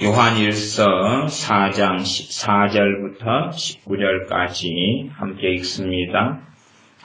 요한일서 4장 14절부터 19절까지 함께 읽습니다.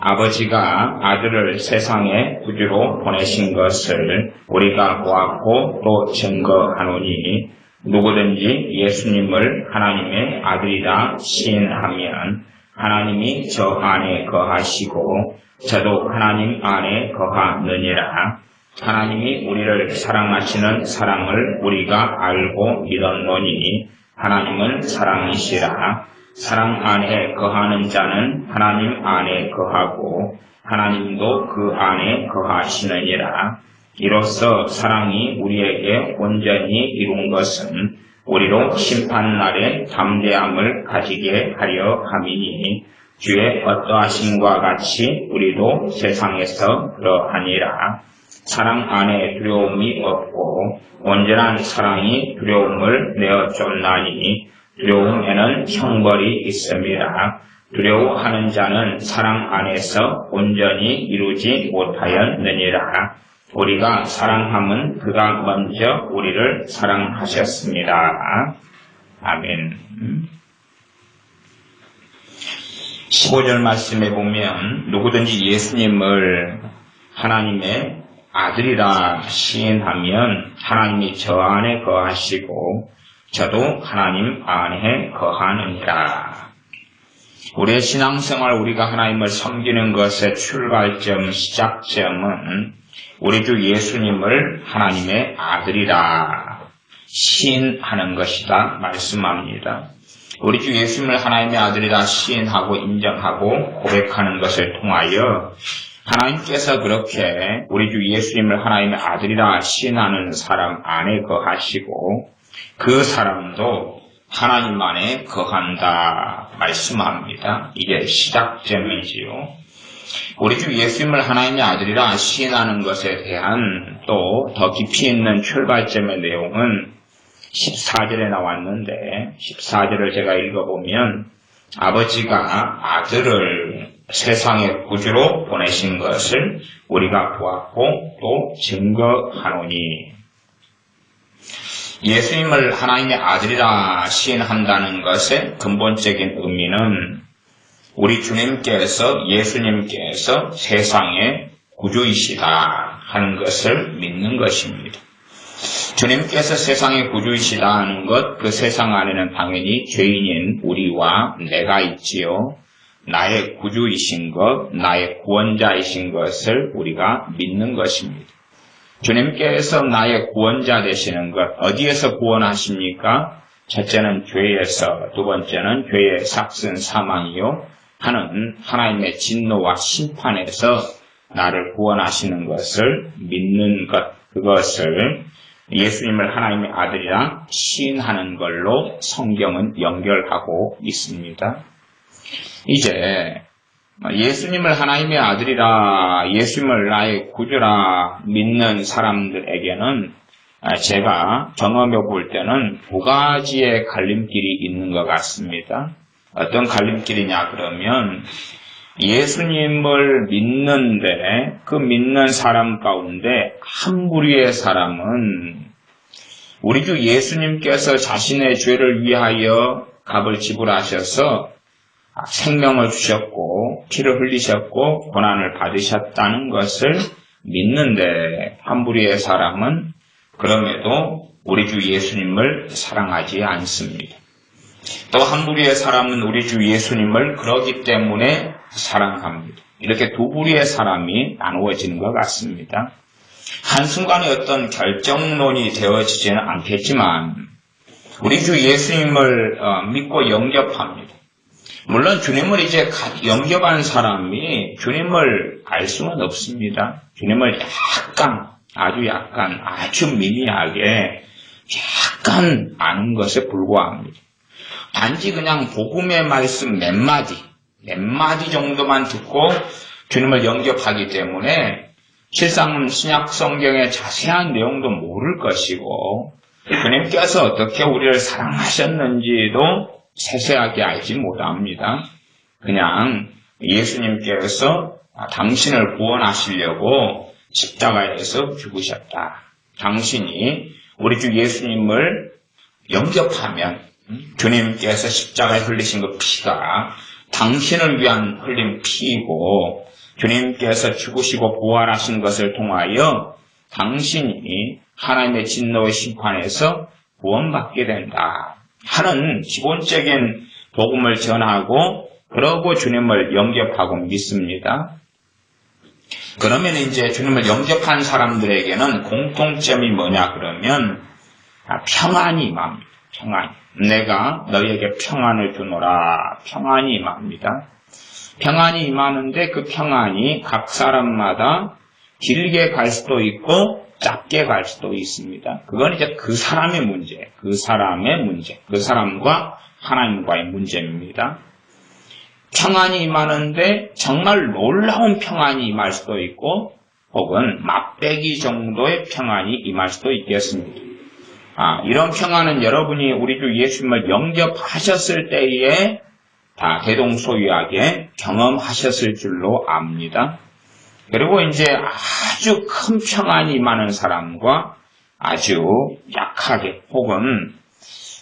아버지가 아들을 세상에 구주로 보내신 것을 우리가 보았고 또 증거하노니 누구든지 예수님을 하나님의 아들이라 시인하면 하나님이 저 안에 거하시고 저도 하나님 안에 거하느니라. 하나님이 우리를 사랑하시는 사랑을 우리가 알고 믿었노니 하나님은 사랑이시라. 사랑 안에 거하는 자는 하나님 안에 거하고 하나님도 그 안에 거하시느니라. 이로써 사랑이 우리에게 온전히 이룬 것은 우리로 심판날에 담대함을 가지게 하려 함이니 주의 어떠하심과 같이 우리도 세상에서 그러하니라. 사랑 안에 두려움이 없고 온전한 사랑이 두려움을 내어 쫓나니 두려움에는 형벌이 있음이라. 두려워하는 자는 사랑 안에서 온전히 이루지 못하였느니라. 우리가 사랑함은 그가 먼저 우리를 사랑하셨습니다. 아멘. 15절 말씀에 보면 누구든지 예수님을 하나님의 아들이라 시인하면 하나님이 저 안에 거하시고 저도 하나님 안에 거하느니라. 우리의 신앙생활 우리가 하나님을 섬기는 것의 출발점, 시작점은 우리 주 예수님을 하나님의 아들이라 시인하는 것이다 말씀합니다. 우리 주 예수님을 하나님의 아들이라 시인하고 인정하고 고백하는 것을 통하여 하나님께서 그렇게 우리 주 예수님을 하나님의 아들이라 시인하는 사람 안에 거하시고 그 사람도 하나님 안에 거한다 말씀합니다. 이게 시작점이지요. 우리 주 예수님을 하나님의 아들이라 시인하는 것에 대한 또 더 깊이 있는 출발점의 내용은 14절에 나왔는데 14절을 제가 읽어보면 아버지가 아들을 세상의 구주로 보내신 것을 우리가 보았고 또 증거하노니 예수님을 하나님의 아들이라 시인한다는 것의 근본적인 의미는 우리 주님께서 예수님께서 세상의 구주이시다 하는 것을 믿는 것입니다. 주님께서 세상의 구주이시다 하는 것, 그 세상 안에는 당연히 죄인인 우리와 내가 있지요. 나의 구주이신 것, 나의 구원자이신 것을 우리가 믿는 것입니다. 주님께서 나의 구원자 되시는 것, 어디에서 구원하십니까? 첫째는 죄에서, 두 번째는 죄의 삭슨 사망이요. 하는 하나님의 진노와 심판에서 나를 구원하시는 것을 믿는 것, 그것을 예수님을 하나님의 아들이라 시인하는 걸로 성경은 연결하고 있습니다. 이제 예수님을 하나님의 아들이라 예수님을 나의 구주라 믿는 사람들에게는 제가 경험해 볼 때는 두 가지의 갈림길이 있는 것 같습니다. 어떤 갈림길이냐 그러면 예수님을 믿는데 그 믿는 사람 가운데 한 부류의 사람은 우리 주 예수님께서 자신의 죄를 위하여 값을 지불하셔서 생명을 주셨고 피를 흘리셨고 고난을 받으셨다는 것을 믿는데 한 부류의 사람은 그럼에도 우리 주 예수님을 사랑하지 않습니다. 또 한 부류의 사람은 우리 주 예수님을 그러기 때문에 사랑합니다. 이렇게 두 부류의 사람이 나누어지는 것 같습니다. 한순간에 어떤 결정론이 되어지지는 않겠지만 우리 주 예수님을 믿고 영접합니다. 물론 주님을 이제 영접한 사람이 주님을 알 수는 없습니다. 주님을 아주 미미하게 약간 아는 것에 불과합니다. 단지 그냥 복음의 말씀 몇 마디 정도만 듣고 주님을 영접하기 때문에 실상 신약 성경의 자세한 내용도 모를 것이고 주님께서 어떻게 우리를 사랑하셨는지도 세세하게 알지 못합니다. 그냥 예수님께서 당신을 구원하시려고 십자가에서 죽으셨다. 당신이 우리 주 예수님을 영접하면 주님께서 십자가에 흘리신 그 피가 당신을 위한 흘린 피이고 주님께서 죽으시고 부활하신 것을 통하여 당신이 하나님의 진노의 심판에서 구원받게 된다 하는 기본적인 복음을 전하고 그러고 주님을 영접하고 믿습니다. 그러면 이제 주님을 영접한 사람들에게는 공통점이 뭐냐 그러면 평안이 임합니다. 평안. 내가 너희에게 평안을 주노라. 평안이 임합니다. 평안이 임하는데 그 평안이 각 사람마다 길게 갈 수도 있고 짧게 갈 수도 있습니다. 그건 이제 그 사람의 문제, 그 사람과 하나님과의 문제입니다. 평안이 임하는데 정말 놀라운 평안이 임할 수도 있고 혹은 맛배기 정도의 평안이 임할 수도 있겠습니다. 이런 평안은 여러분이 우리 주 예수님을 영접하셨을 때에 다 대동소이하게 경험하셨을 줄로 압니다. 그리고 이제 아주 큰 평안이 임하는 사람과 아주 약하게 혹은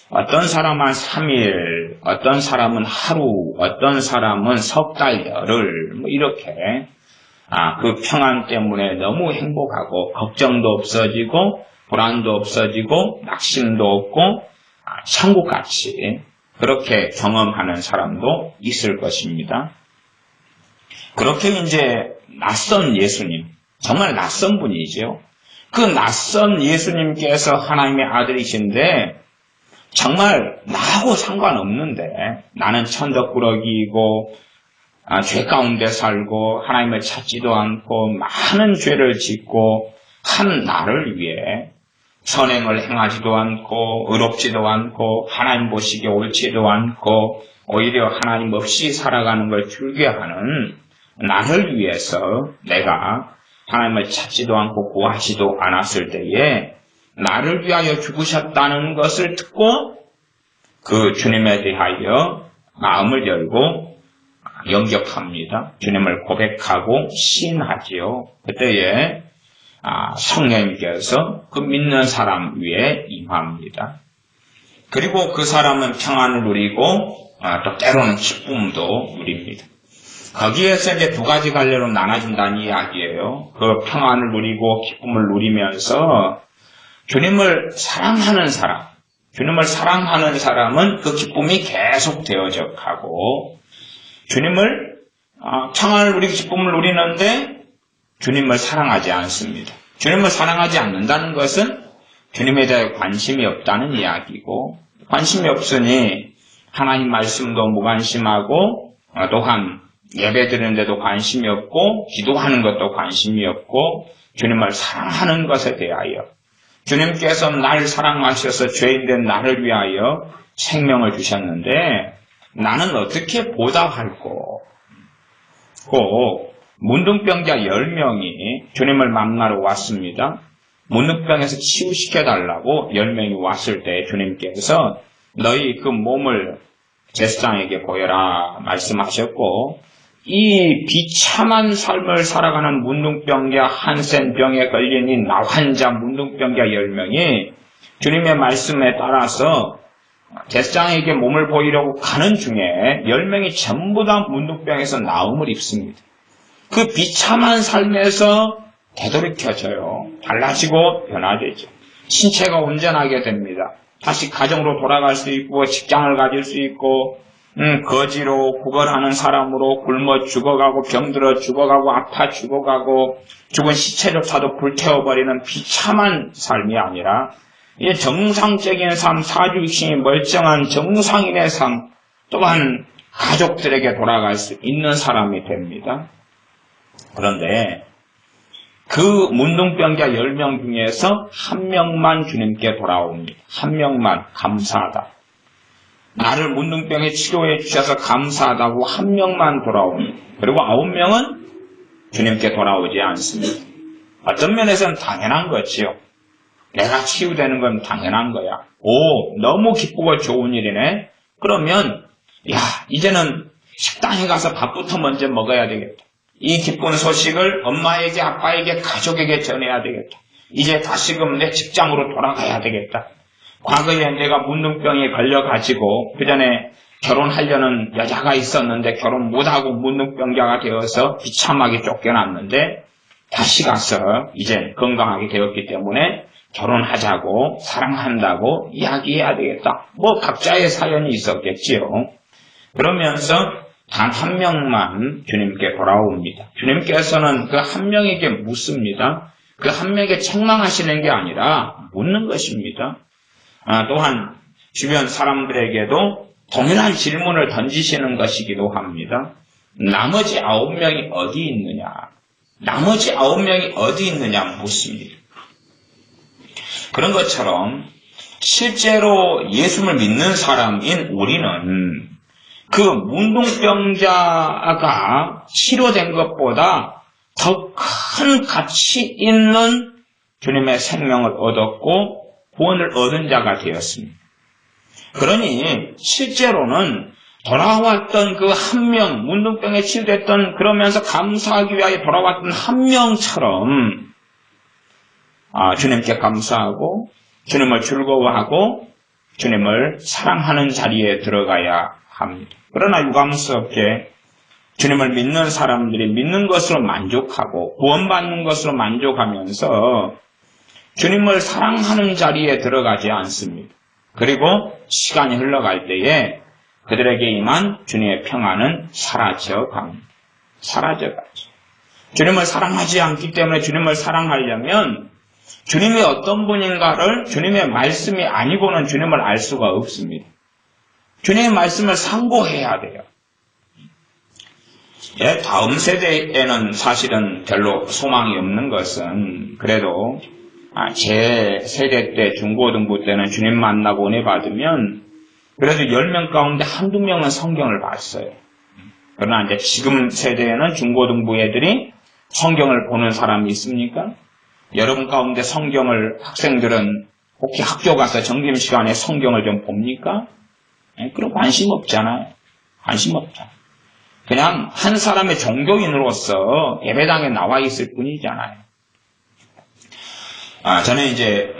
어떤 사람은 3일, 어떤 사람은 하루, 어떤 사람은 석 달, 열흘 이렇게 그 평안 때문에 너무 행복하고 걱정도 없어지고 불안도 없어지고 낙심도 없고 천국같이 그렇게 경험하는 사람도 있을 것입니다. 그렇게 이제 낯선 예수님, 정말 낯선 분이죠. 그 낯선 예수님께서 하나님의 아들이신데 정말 나하고 상관없는데 나는 천덕꾸러기이고 죄 가운데 살고 하나님을 찾지도 않고 많은 죄를 짓고 한 나를 위해 선행을 행하지도 않고 의롭지도 않고 하나님 보시기에 옳지도 않고 오히려 하나님 없이 살아가는 걸 즐겨하는 나를 위해서 내가 하나님을 찾지도 않고 구하지도 않았을 때에 나를 위하여 죽으셨다는 것을 듣고 그 주님에 대하여 마음을 열고 영접합니다. 주님을 고백하고 시인하지요. 그때에 성령님께서 그 믿는 사람 위에 임합니다. 그리고 그 사람은 평안을 누리고 또 때로는 기쁨도 누립니다. 거기에서 이제 두 가지 갈래로 나눠진다는 이야기예요. 그 평안을 누리고 기쁨을 누리면서 주님을 사랑하는 사람은 그 기쁨이 계속 되어져 가고 주님을 평안을 누리고 기쁨을 누리는데 주님을 사랑하지 않습니다. 주님을 사랑하지 않는다는 것은 주님에 대해 관심이 없다는 이야기고 관심이 없으니 하나님 말씀도 무관심하고 또한 예배 드리는데도 관심이 없고 기도하는 것도 관심이 없고 주님을 사랑하는 것에 대하여 주님께서 날 사랑하셔서 죄인된 나를 위하여 생명을 주셨는데 나는 어떻게 보답할꼬? 꼭 문둥병자 10명이 주님을 만나러 왔습니다. 문둥병에서 치유시켜달라고 10명이 왔을 때 주님께서 너희 그 몸을 제사장에게 보여라 말씀하셨고 이 비참한 삶을 살아가는 문둥병자 한센병에 걸린 이 나환자 문둥병자 10명이 주님의 말씀에 따라서 제사장에게 몸을 보이려고 가는 중에 10명이 전부 다 문둥병에서 나음을 입습니다. 그 비참한 삶에서 되돌이켜져요. 달라지고 변화되죠. 신체가 온전하게 됩니다. 다시 가정으로 돌아갈 수 있고 직장을 가질 수 있고 거지로 구걸하는 사람으로 굶어 죽어가고 병들어 죽어가고 아파 죽어가고 죽은 시체조차도 불태워버리는 비참한 삶이 아니라 이 정상적인 삶, 사주육신이 멀쩡한 정상인의 삶 또한 가족들에게 돌아갈 수 있는 사람이 됩니다. 그런데 그 문둥병자 10명 중에서 한 명만 주님께 돌아옵니다. 한 명만 감사하다. 나를 문둥병에 치료해 주셔서 감사하다고 한 명만 돌아옵니다. 그리고 9명은 주님께 돌아오지 않습니다. 어떤 면에서는 당연한 거지요. 내가 치유되는 건 당연한 거야. 오, 너무 기쁘고 좋은 일이네. 그러면 이제는 식당에 가서 밥부터 먼저 먹어야 되겠다. 이 기쁜 소식을 엄마에게, 아빠에게, 가족에게 전해야 되겠다. 이제 다시금 내 직장으로 돌아가야 되겠다. 과거에 내가 문둥병에 걸려가지고 그 전에 결혼하려는 여자가 있었는데 결혼 못하고 문둥병자가 되어서 비참하게 쫓겨났는데 다시 가서 이제 건강하게 되었기 때문에 결혼하자고 사랑한다고 이야기해야 되겠다. 뭐 각자의 사연이 있었겠지요. 그러면서 단 한 명만 주님께 돌아옵니다. 주님께서는 그 한 명에게 묻습니다. 그 한 명에게 책망하시는 게 아니라 묻는 것입니다. 또한 주변 사람들에게도 동일한 질문을 던지시는 것이기도 합니다. 나머지 9명이 어디 있느냐? 나머지 9명이 어디 있느냐 묻습니다. 그런 것처럼 실제로 예수를 믿는 사람인 우리는 그 문둥병자가 치료된 것보다 더 큰 가치 있는 주님의 생명을 얻었고 구원을 얻은 자가 되었습니다. 그러니 실제로는 돌아왔던 그 한 명, 문둥병에 치유됐던 그러면서 감사하기 위하여 돌아왔던 한 명처럼 주님께 감사하고 주님을 즐거워하고 주님을 사랑하는 자리에 들어가야 합니다. 그러나 유감스럽게 주님을 믿는 사람들이 믿는 것으로 만족하고 구원받는 것으로 만족하면서 주님을 사랑하는 자리에 들어가지 않습니다. 그리고 시간이 흘러갈 때에 그들에게 임한 주님의 평안은 사라져갑니다. 사라져가죠. 주님을 사랑하지 않기 때문에 주님을 사랑하려면 주님이 어떤 분인가를 주님의 말씀이 아니고는 주님을 알 수가 없습니다. 주님의 말씀을 상고해야 돼요. 다음 세대에는 사실은 별로 소망이 없는 것은 그래도 제 세대 때 중고등부 때는 주님 만나고 은혜 받으면 그래도 10명 가운데 한두 명은 성경을 봤어요. 그러나 이제 지금 세대에는 중고등부 애들이 성경을 보는 사람이 있습니까? 여러분 가운데 학생들은 혹시 학교 가서 점심시간에 성경을 좀 봅니까? 그런 관심 없잖아요. 관심 없잖아요. 그냥 한 사람의 종교인으로서 예배당에 나와 있을 뿐이잖아요. 저는 이제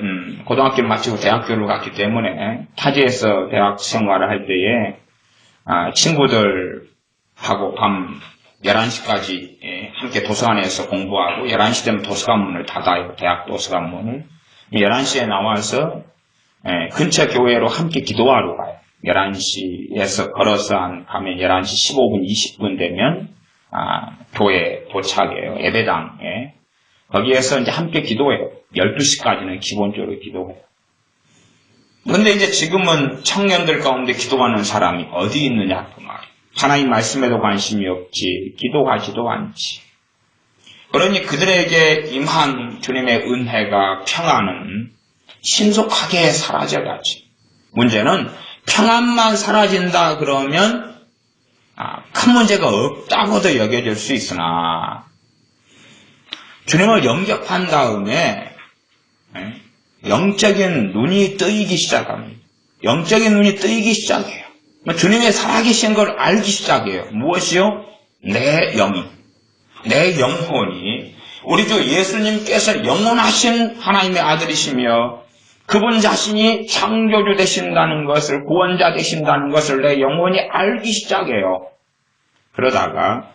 고등학교를 마치고 대학교를 갔기 때문에 타지에서 대학 생활을 할 때에 친구들하고 밤 11시까지 함께 도서관에서 공부하고 11시 되면 도서관 문을 닫아요. 대학 도서관 문을. 11시에 나와서 근처 교회로 함께 기도하러 가요. 11시에서 걸어서 가면 11시 15분, 20분 되면 교회 도착해요. 예배당에. 거기에서 이제 함께 기도해요. 12시까지는 기본적으로 기도해요. 그런데 이제 지금은 청년들 가운데 기도하는 사람이 어디 있느냐 그 말이에요. 하나님 말씀에도 관심이 없지, 기도하지도 않지. 그러니 그들에게 임한 주님의 은혜가 평안은 신속하게 사라져가지. 문제는 평안만 사라진다 그러면 큰 문제가 없다고도 여겨질 수 있으나 주님을 영접한 다음에 영적인 눈이 뜨이기 시작합니다. 영적인 눈이 뜨이기 시작해요. 주님의 살아계신 걸 알기 시작해요. 무엇이요? 내 영이, 내 영혼이 우리 주 예수님께서 영원하신 하나님의 아들이시며 그분 자신이 창조주 되신다는 것을, 구원자 되신다는 것을 내 영혼이 알기 시작해요. 그러다가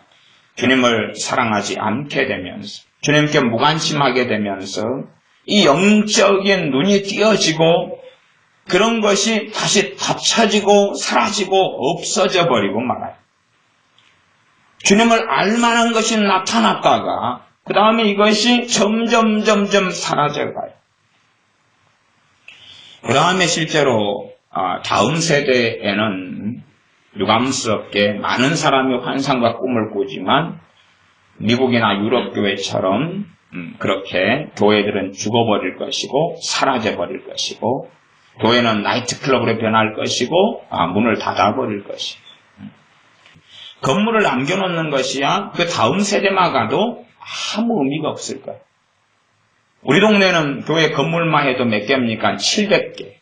주님을 사랑하지 않게 되면서 주님께 무관심하게 되면서 이 영적인 눈이 띄어지고 그런 것이 다시 닫혀지고 사라지고 없어져 버리고 말아요. 주님을 알만한 것이 나타났다가 그 다음에 이것이 점점 사라져가요. 그 다음에 실제로 다음 세대에는 유감스럽게 많은 사람이 환상과 꿈을 꾸지만 미국이나 유럽 교회처럼 그렇게 교회들은 죽어버릴 것이고 사라져버릴 것이고 교회는 나이트클럽으로 변할 것이고 문을 닫아버릴 것이고 건물을 남겨놓는 것이야 그 다음 세대만 가도 아무 의미가 없을 거예요. 우리 동네는 교회 건물만 해도 몇 개입니까? 700개.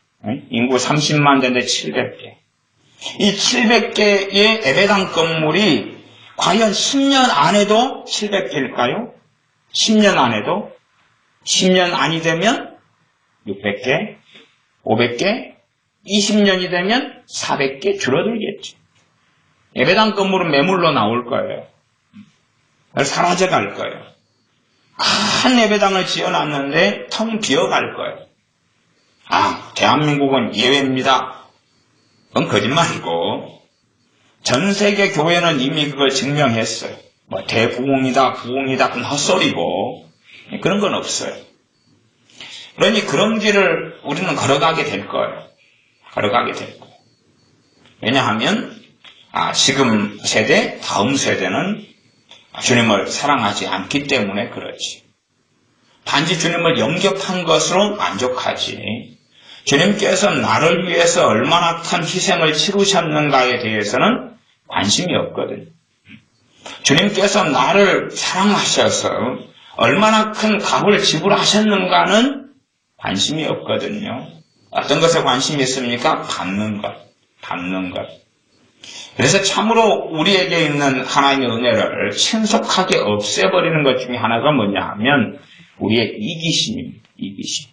인구 30만 대인데 700개. 이 700개의 예배당 건물이 과연 10년 안에도 700개일까요? 10년 안에도? 10년 안이 되면 600개? 500개? 20년이 되면 400개 줄어들겠지. 예배당 건물은 매물로 나올 거예요. 사라져갈 거예요. 큰 예배당을 지어놨는데 텅 비어갈 거예요. 대한민국은 예외입니다. 그건 거짓말이고, 전 세계 교회는 이미 그걸 증명했어요. 대부흥이다, 부흥이다, 그건 헛소리고, 그런 건 없어요. 그러니 그런 길을 우리는 걸어가게 될 거예요. 걸어가게 될 거예요. 왜냐하면, 지금 세대, 다음 세대는 주님을 사랑하지 않기 때문에 그렇지. 단지 주님을 영접한 것으로 만족하지. 주님께서 나를 위해서 얼마나 큰 희생을 치르셨는가에 대해서는 관심이 없거든요. 주님께서 나를 사랑하셔서 얼마나 큰 값을 지불하셨는가는 관심이 없거든요. 어떤 것에 관심이 있습니까? 받는 것. 그래서 참으로 우리에게 있는 하나님의 은혜를 신속하게 없애버리는 것 중에 하나가 뭐냐 하면 우리의 이기심입니다. 이기심.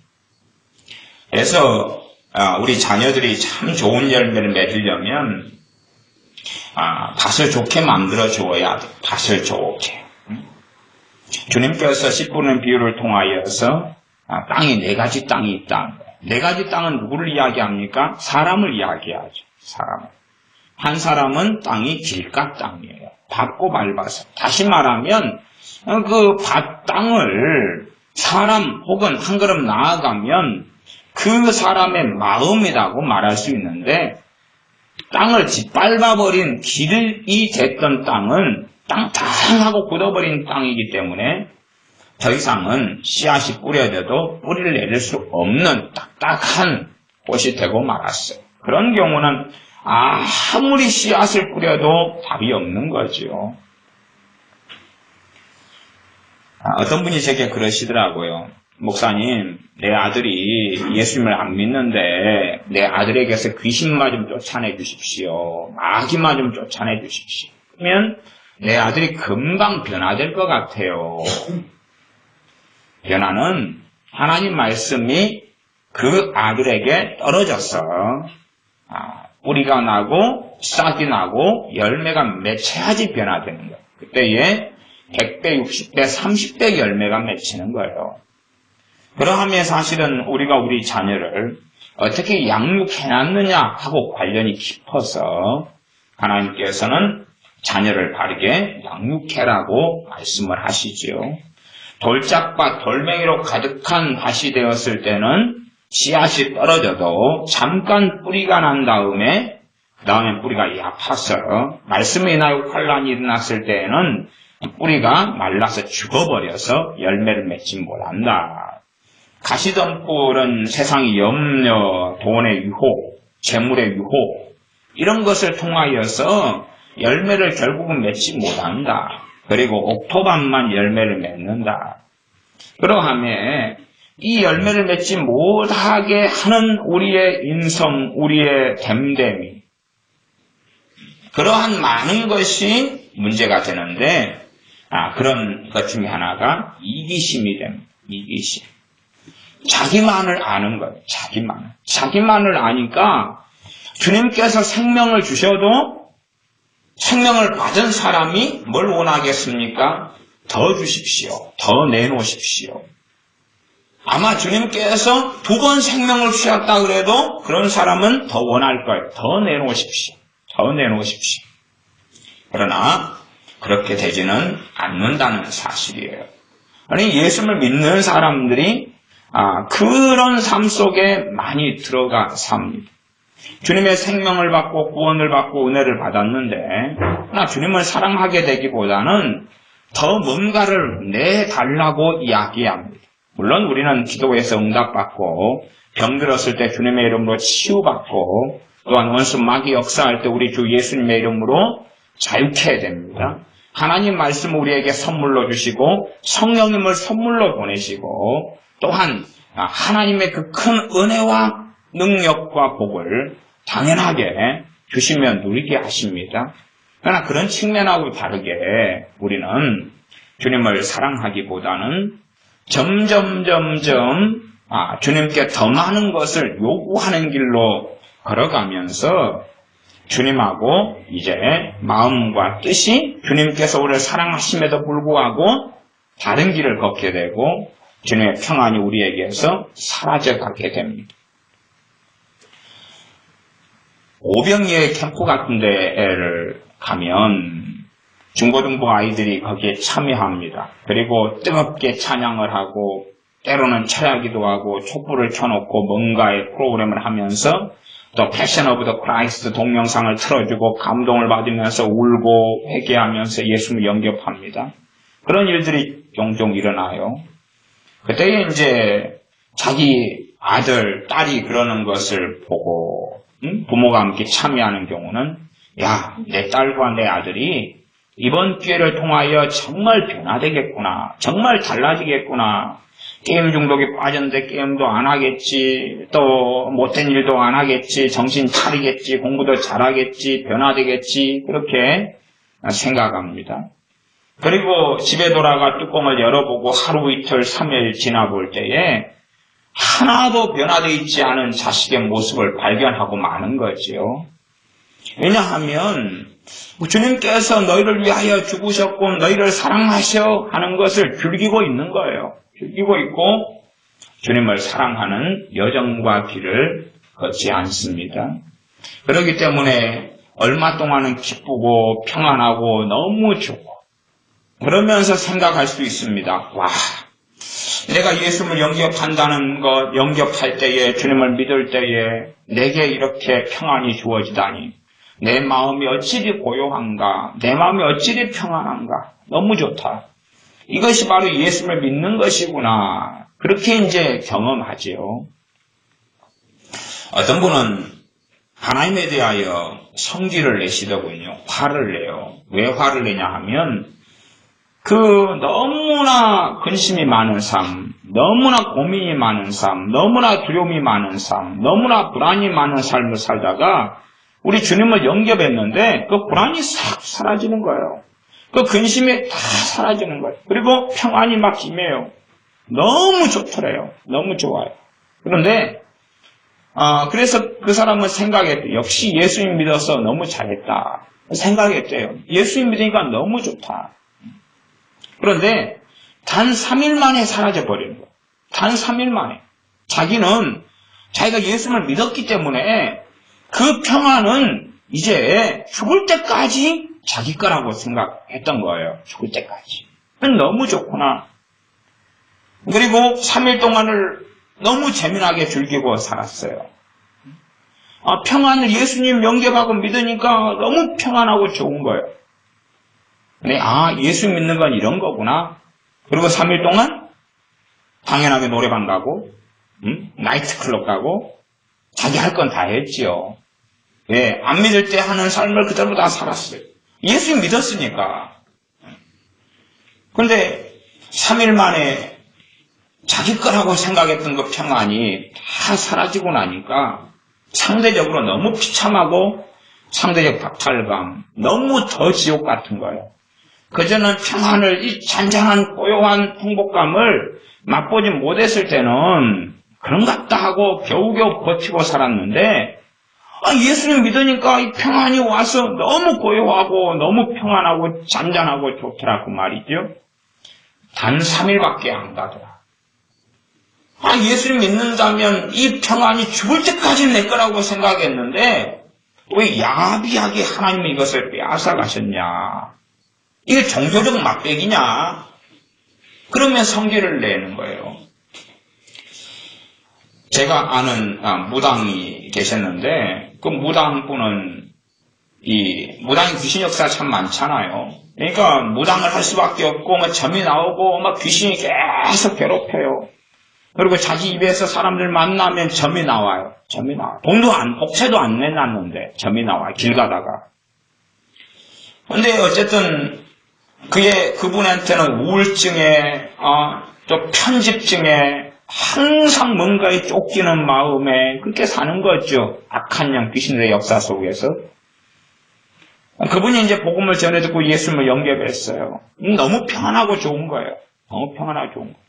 그래서 우리 자녀들이 참 좋은 열매를 맺으려면 밭을 좋게 만들어 주어야 돼. 밭을 좋게. 주님께서 씨 뿌리는 비유를 통하여서 땅이 4가지 땅이 있다. 4가지 땅은 누구를 이야기합니까? 사람을 이야기하죠. 사람. 한 사람은 땅이 길가 땅이에요. 밟고 밟아서. 다시 말하면 그 밭 땅을 사람 혹은 한 걸음 나아가면 그 사람의 마음이라고 말할 수 있는데, 땅을 짓밟아버린 길이 됐던 땅은 땅땅하고 굳어버린 땅이기 때문에 더 이상은 씨앗이 뿌려져도 뿌리를 내릴 수 없는 딱딱한 꽃이 되고 말았어요. 그런 경우는 아무리 씨앗을 뿌려도 답이 없는 거죠. 어떤 분이 제게 그러시더라고요. 목사님, 내 아들이 예수님을 안 믿는데 내 아들에게서 귀신마 좀 쫓아내 주십시오. 마귀마 좀 쫓아내 주십시오. 그러면 내 아들이 금방 변화될 것 같아요. 변화는 하나님 말씀이 그 아들에게 떨어져서 뿌리가 나고 싹이 나고 열매가 맺혀야지 변화되는 거예요. 그때에 100배, 60배, 30배 열매가 맺히는 거예요. 그러하면 사실은 우리가 우리 자녀를 어떻게 양육해놨느냐 하고 관련이 깊어서 하나님께서는 자녀를 바르게 양육해라고 말씀을 하시지요. 돌짝밭, 돌멩이로 가득한 밭이 되었을 때는 씨앗이 떨어져도 잠깐 뿌리가 난 다음에 그 다음에 뿌리가 약파서 말씀이 인하여 환란이 일어났을 때에는 뿌리가 말라서 죽어버려서 열매를 맺지 못한다. 가시덤불은 세상의 염려, 돈의 유혹, 재물의 유혹 이런 것을 통하여서 열매를 결국은 맺지 못한다. 그리고 옥토밭만 열매를 맺는다. 그러하면 이 열매를 맺지 못하게 하는 우리의 인성, 우리의 됨됨이 그러한 많은 것이 문제가 되는데 그런 것 중에 하나가 이기심이 됩니다. 이기심. 자기만을 아는 거예요. 자기만을 아니까 주님께서 생명을 주셔도 생명을 받은 사람이 뭘 원하겠습니까? 더 주십시오. 더 내놓으십시오. 아마 주님께서 2번 생명을 주셨다 그래도 그런 사람은 더 원할 거예요. 더 내놓으십시오. 더 내놓으십시오. 그러나 그렇게 되지는 않는다는 사실이에요. 아니 예수를 믿는 사람들이 그런 삶 속에 많이 들어가 삽니다. 주님의 생명을 받고 구원을 받고 은혜를 받았는데 그러나 주님을 사랑하게 되기보다는 더 뭔가를 내달라고 이야기합니다. 물론 우리는 기도에서 응답받고 병들었을 때 주님의 이름으로 치유받고 또한 원수 마귀 역사할 때 우리 주 예수님의 이름으로 자유케 해야 됩니다. 하나님 말씀 우리에게 선물로 주시고 성령님을 선물로 보내시고 또한 하나님의 그 큰 은혜와 능력과 복을 당연하게 주시며 누리게 하십니다. 그러나 그런 측면하고 다르게 우리는 주님을 사랑하기보다는 점점 주님께 더 많은 것을 요구하는 길로 걸어가면서 주님하고 이제 마음과 뜻이 주님께서 우리를 사랑하심에도 불구하고 다른 길을 걷게 되고 주님의 평안이 우리에게서 사라져가게 됩니다. 오병이의 캠프 같은 데를 가면 중고등부 아이들이 거기에 참여합니다. 그리고 뜨겁게 찬양을 하고 때로는 철야기도 하고 촛불을 켜놓고 뭔가의 프로그램을 하면서 또 패션 오브 더 크라이스트 동영상을 틀어주고 감동을 받으면서 울고 회개하면서 예수를 영접합니다. 그런 일들이 종종 일어나요. 그때 이제 자기 아들, 딸이 그러는 것을 보고 부모가 함께 참여하는 경우는 야, 내 딸과 내 아들이 이번 기회를 통하여 정말 변화되겠구나. 정말 달라지겠구나. 게임 중독에 빠졌는데 게임도 안 하겠지. 또 못된 일도 안 하겠지. 정신 차리겠지. 공부도 잘하겠지. 변화되겠지. 그렇게 생각합니다. 그리고 집에 돌아가 뚜껑을 열어보고 하루 이틀 3일 지나볼 때에 하나도 변화되어 있지 않은 자식의 모습을 발견하고 마는 거지요. 왜냐하면 주님께서 너희를 위하여 죽으셨고 너희를 사랑하셔 하는 것을 즐기고 있는 거예요. 즐기고 있고 주님을 사랑하는 여정과 길을 걷지 않습니다. 그렇기 때문에 얼마 동안은 기쁘고 평안하고 너무 좋고 그러면서 생각할 수 있습니다. 와, 내가 예수를 영접한다는 것, 영접할 때에 주님을 믿을 때에 내게 이렇게 평안이 주어지다니 내 마음이 어찌리 고요한가, 내 마음이 어찌리 평안한가, 너무 좋다. 이것이 바로 예수를 믿는 것이구나. 그렇게 이제 경험하지요. 어떤 분은 하나님에 대하여 성질을 내시더군요. 화를 내요. 왜 화를 내냐 하면 너무나 근심이 많은 삶, 너무나 고민이 많은 삶, 너무나 두려움이 많은 삶, 너무나 불안이 많은 삶을 살다가 우리 주님을 영접했는데 그 불안이 싹 사라지는 거예요. 그 근심이 다 사라지는 거예요. 그리고 평안이 막 임해요. 너무 좋더래요. 너무 좋아요. 그런데 그래서 그 사람은 생각했대요. 역시 예수님 믿어서 너무 잘했다. 생각했대요. 예수님 믿으니까 너무 좋다. 그런데 단 3일 만에 사라져버리는 거예요. 단 3일 만에. 자기는 자기가 예수를 믿었기 때문에 그 평안은 이제 죽을 때까지 자기 거라고 생각했던 거예요. 죽을 때까지. 너무 좋구나. 그리고 3일 동안을 너무 재미나게 즐기고 살았어요. 평안을 예수님 영접하고 믿으니까 너무 평안하고 좋은 거예요. 근데 예수 믿는 건 이런 거구나. 그리고 3일 동안 당연하게 노래방 가고 나이트클럽 가고 자기 할 건 다 했지요. 예, 안 믿을 때 하는 삶을 그대로 다 살았어요. 예수 믿었으니까. 그런데 3일 만에 자기 거라고 생각했던 그 평안이 다 사라지고 나니까 상대적으로 너무 비참하고 상대적 박탈감, 너무 더 지옥 같은 거예요. 그저는 평안을, 이 잔잔한 고요한 행복감을 맛보지 못했을 때는 그런갑다 하고 겨우겨우 버티고 살았는데 예수님 믿으니까 이 평안이 와서 너무 고요하고 너무 평안하고 잔잔하고 좋더라고 말이죠. 단 3일밖에 안 가더라. 예수님 믿는다면 이 평안이 죽을 때까지 내 거라고 생각했는데 왜 야비하게 하나님이 이것을 빼앗아가셨냐. 이게 종교적 막대기냐. 그러면 성질을 내는 거예요. 제가 아는 무당이 계셨는데 그 무당분은 무당의 귀신 역사가 참 많잖아요. 그러니까 무당을 할 수밖에 없고 점이 나오고 귀신이 계속 괴롭혀요. 그리고 자기 입에서 사람들 만나면 점이 나와요. 점이 나와요. 복채도 안 내놨는데 점이 나와요. 길 가다가. 근데 어쨌든 그분한테는 우울증에 또 편집증에 항상 뭔가에 쫓기는 마음에 그렇게 사는 거죠. 악한 영 귀신들의 역사 속에서. 그분이 이제 복음을 전해 듣고 예수님을 영접했어요. 너무 평안하고 좋은 거예요. 너무 평안하고 좋은 거예요.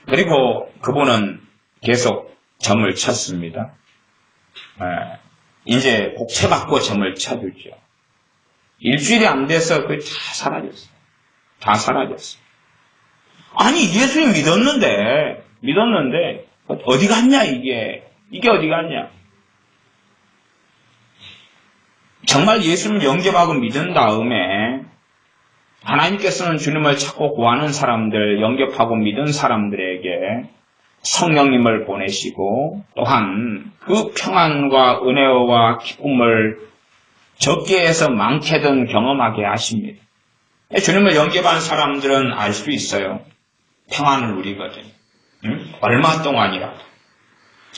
그리고 그분은 계속 점을 쳤습니다. 이제 복채받고 점을 쳐주죠. 일주일이 안 돼서 그게 다 사라졌어요. 다 사라졌어요. 아니, 예수님 믿었는데, 어디 갔냐, 이게 어디 갔냐. 정말 예수님을 영접하고 믿은 다음에, 하나님께서는 주님을 찾고 구하는 사람들, 영접하고 믿은 사람들에게 성령님을 보내시고, 또한 그 평안과 은혜와 기쁨을 적게 해서 많게든 경험하게 하십니다. 주님을 영접한 사람들은 알 수 있어요. 평안을 누리거든. 얼마 동안이라도.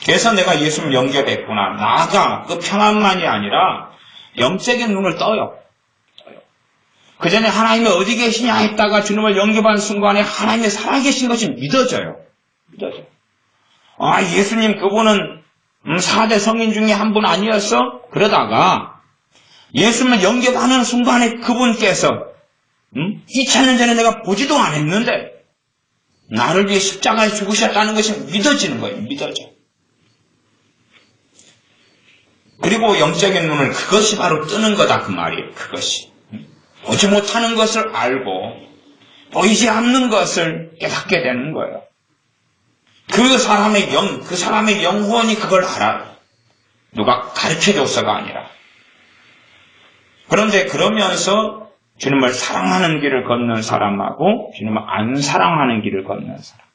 그래서 내가 예수님을 영접했구나. 나아가 그 평안만이 아니라 영적인 눈을 떠요. 그 전에 하나님이 어디 계시냐 했다가 주님을 영접한 순간에 하나님이 살아계신 것이 믿어져요. 아, 예수님 그분은 4대 성인 중에 한 분 아니었어? 그러다가 예수님을 영접하는 순간에 그분께서 2000년 전에 내가 보지도 않았는데 나를 위해 십자가에 죽으셨다는 것이 믿어지는 거예요. 믿어져. 그리고 영적인 눈을 그것이 바로 뜨는 거다 그 말이에요. 그것이. 보지 못하는 것을 알고 보이지 않는 것을 깨닫게 되는 거예요. 그 사람의 영혼이 그걸 알아요. 누가 가르쳐줘서가 아니라. 그런데 그러면서 주님을 사랑하는 길을 걷는 사람하고 주님을 안 사랑하는 길을 걷는 사람.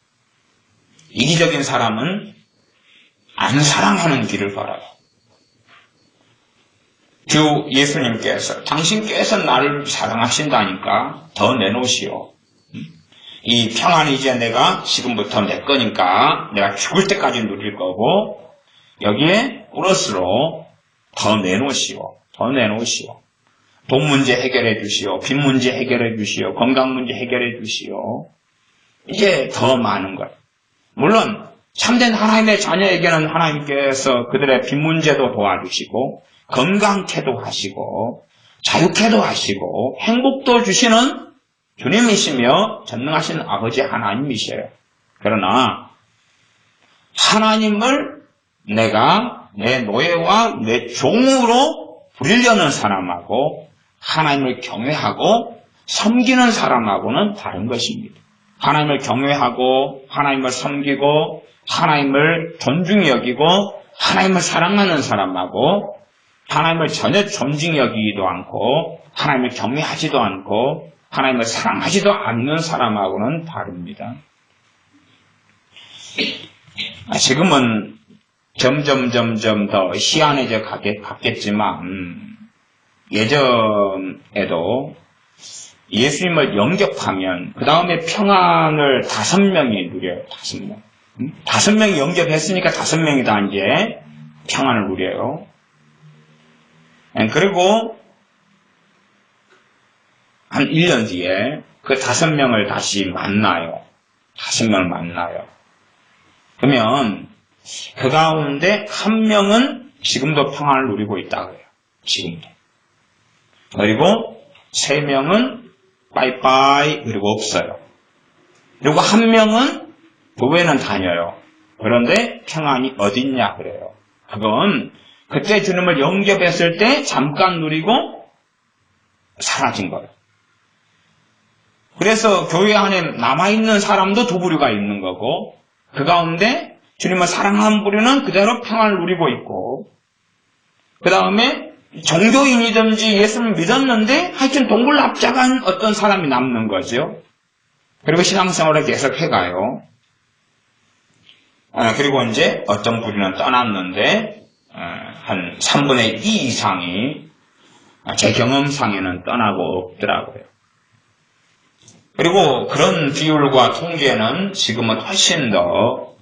이기적인 사람은 안 사랑하는 길을 걸어요. 주 예수님께서 당신께서 나를 사랑하신다니까 더 내놓으시오. 이 평안이 이제 내가 지금부터 내 거니까 내가 죽을 때까지 누릴 거고 여기에 플러스로 더 내놓으시오. 돈 문제 해결해 주시오. 빚 문제 해결해 주시오. 건강 문제 해결해 주시오. 이제 더 많은 것. 물론 참된 하나님의 자녀에게는 하나님께서 그들의 빚 문제도 도와주시고 건강케도 하시고 자유케도 하시고 행복도 주시는 주님이시며 전능하신 아버지 하나님이셔요. 그러나 하나님을 내가 내 노예와 내 종으로 부리려는 사람하고 하나님을 경외하고 섬기는 사람하고는 다른 것입니다. 하나님을 경외하고 하나님을 섬기고 하나님을 존중히 여기고 하나님을 사랑하는 사람하고 하나님을 전혀 존중히 여기지도 않고 하나님을 경외하지도 않고 하나님을 사랑하지도 않는 사람하고는 다릅니다. 지금은 점점 더 희한해져 갔겠지만 예전에도 예수님을 영접하면 그 다음에 평안을 5명이 누려요. 5명. 5명이 영접했으니까 5명이 다 이제 평안을 누려요. 그리고 한 1년 뒤에 그 5명을 다시 만나요. 5명을 만나요. 그러면 그 가운데 1명은 지금도 평안을 누리고 있다고 해요. 지금도. 그리고 3명은 빠이빠이 그리고 없어요. 그리고 1명은 교회는 다녀요. 그런데 평안이 어딨냐 그래요. 그건 그때 주님을 영접했을 때 잠깐 누리고 사라진 거예요. 그래서 교회 안에 남아있는 사람도 2부류가 있는 거고 그 가운데 주님을 사랑하는 부류는 그대로 평안을 누리고 있고 그 다음에 종교인이든지 예수를 믿었는데 하여튼 동글납작한 어떤 사람이 남는 거죠. 그리고 신앙생활을 계속 해가요. 그리고 이제 어떤 부류는 떠났는데 한 3분의 2 이상이 제 경험상에는 떠나고 없더라고요. 그리고 그런 비율과 통계는 지금은 훨씬 더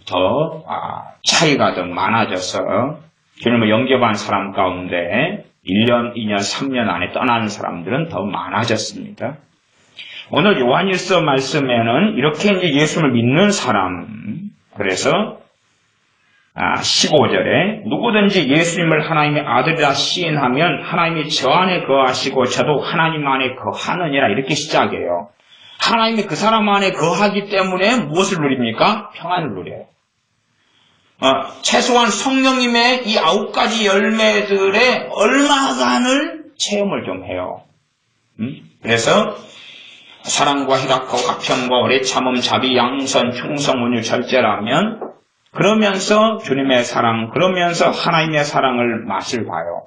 차이가 더 많아져서 주님을 영접한 사람 가운데 1년, 2년, 3년 안에 떠나는 사람들은 더 많아졌습니다. 오늘 요한일서 말씀에는 이렇게 이제 예수를 믿는 사람, 그래서 15절에 누구든지 예수님을 하나님의 아들이라 시인하면 하나님이 저 안에 거하시고 저도 하나님 안에 거하느니라 이렇게 시작해요. 하나님이 그 사람 안에 거하기 때문에 무엇을 누립니까? 평안을 누려요. 최소한 성령님의 이 9가지 열매들의 얼마간을 체험을 좀 해요. 그래서 사랑과 희락과 화평과 오래 참음, 자비, 양선, 충성, 온유, 절제라면 그러면서 주님의 사랑, 그러면서 하나님의 사랑을 맛을 봐요.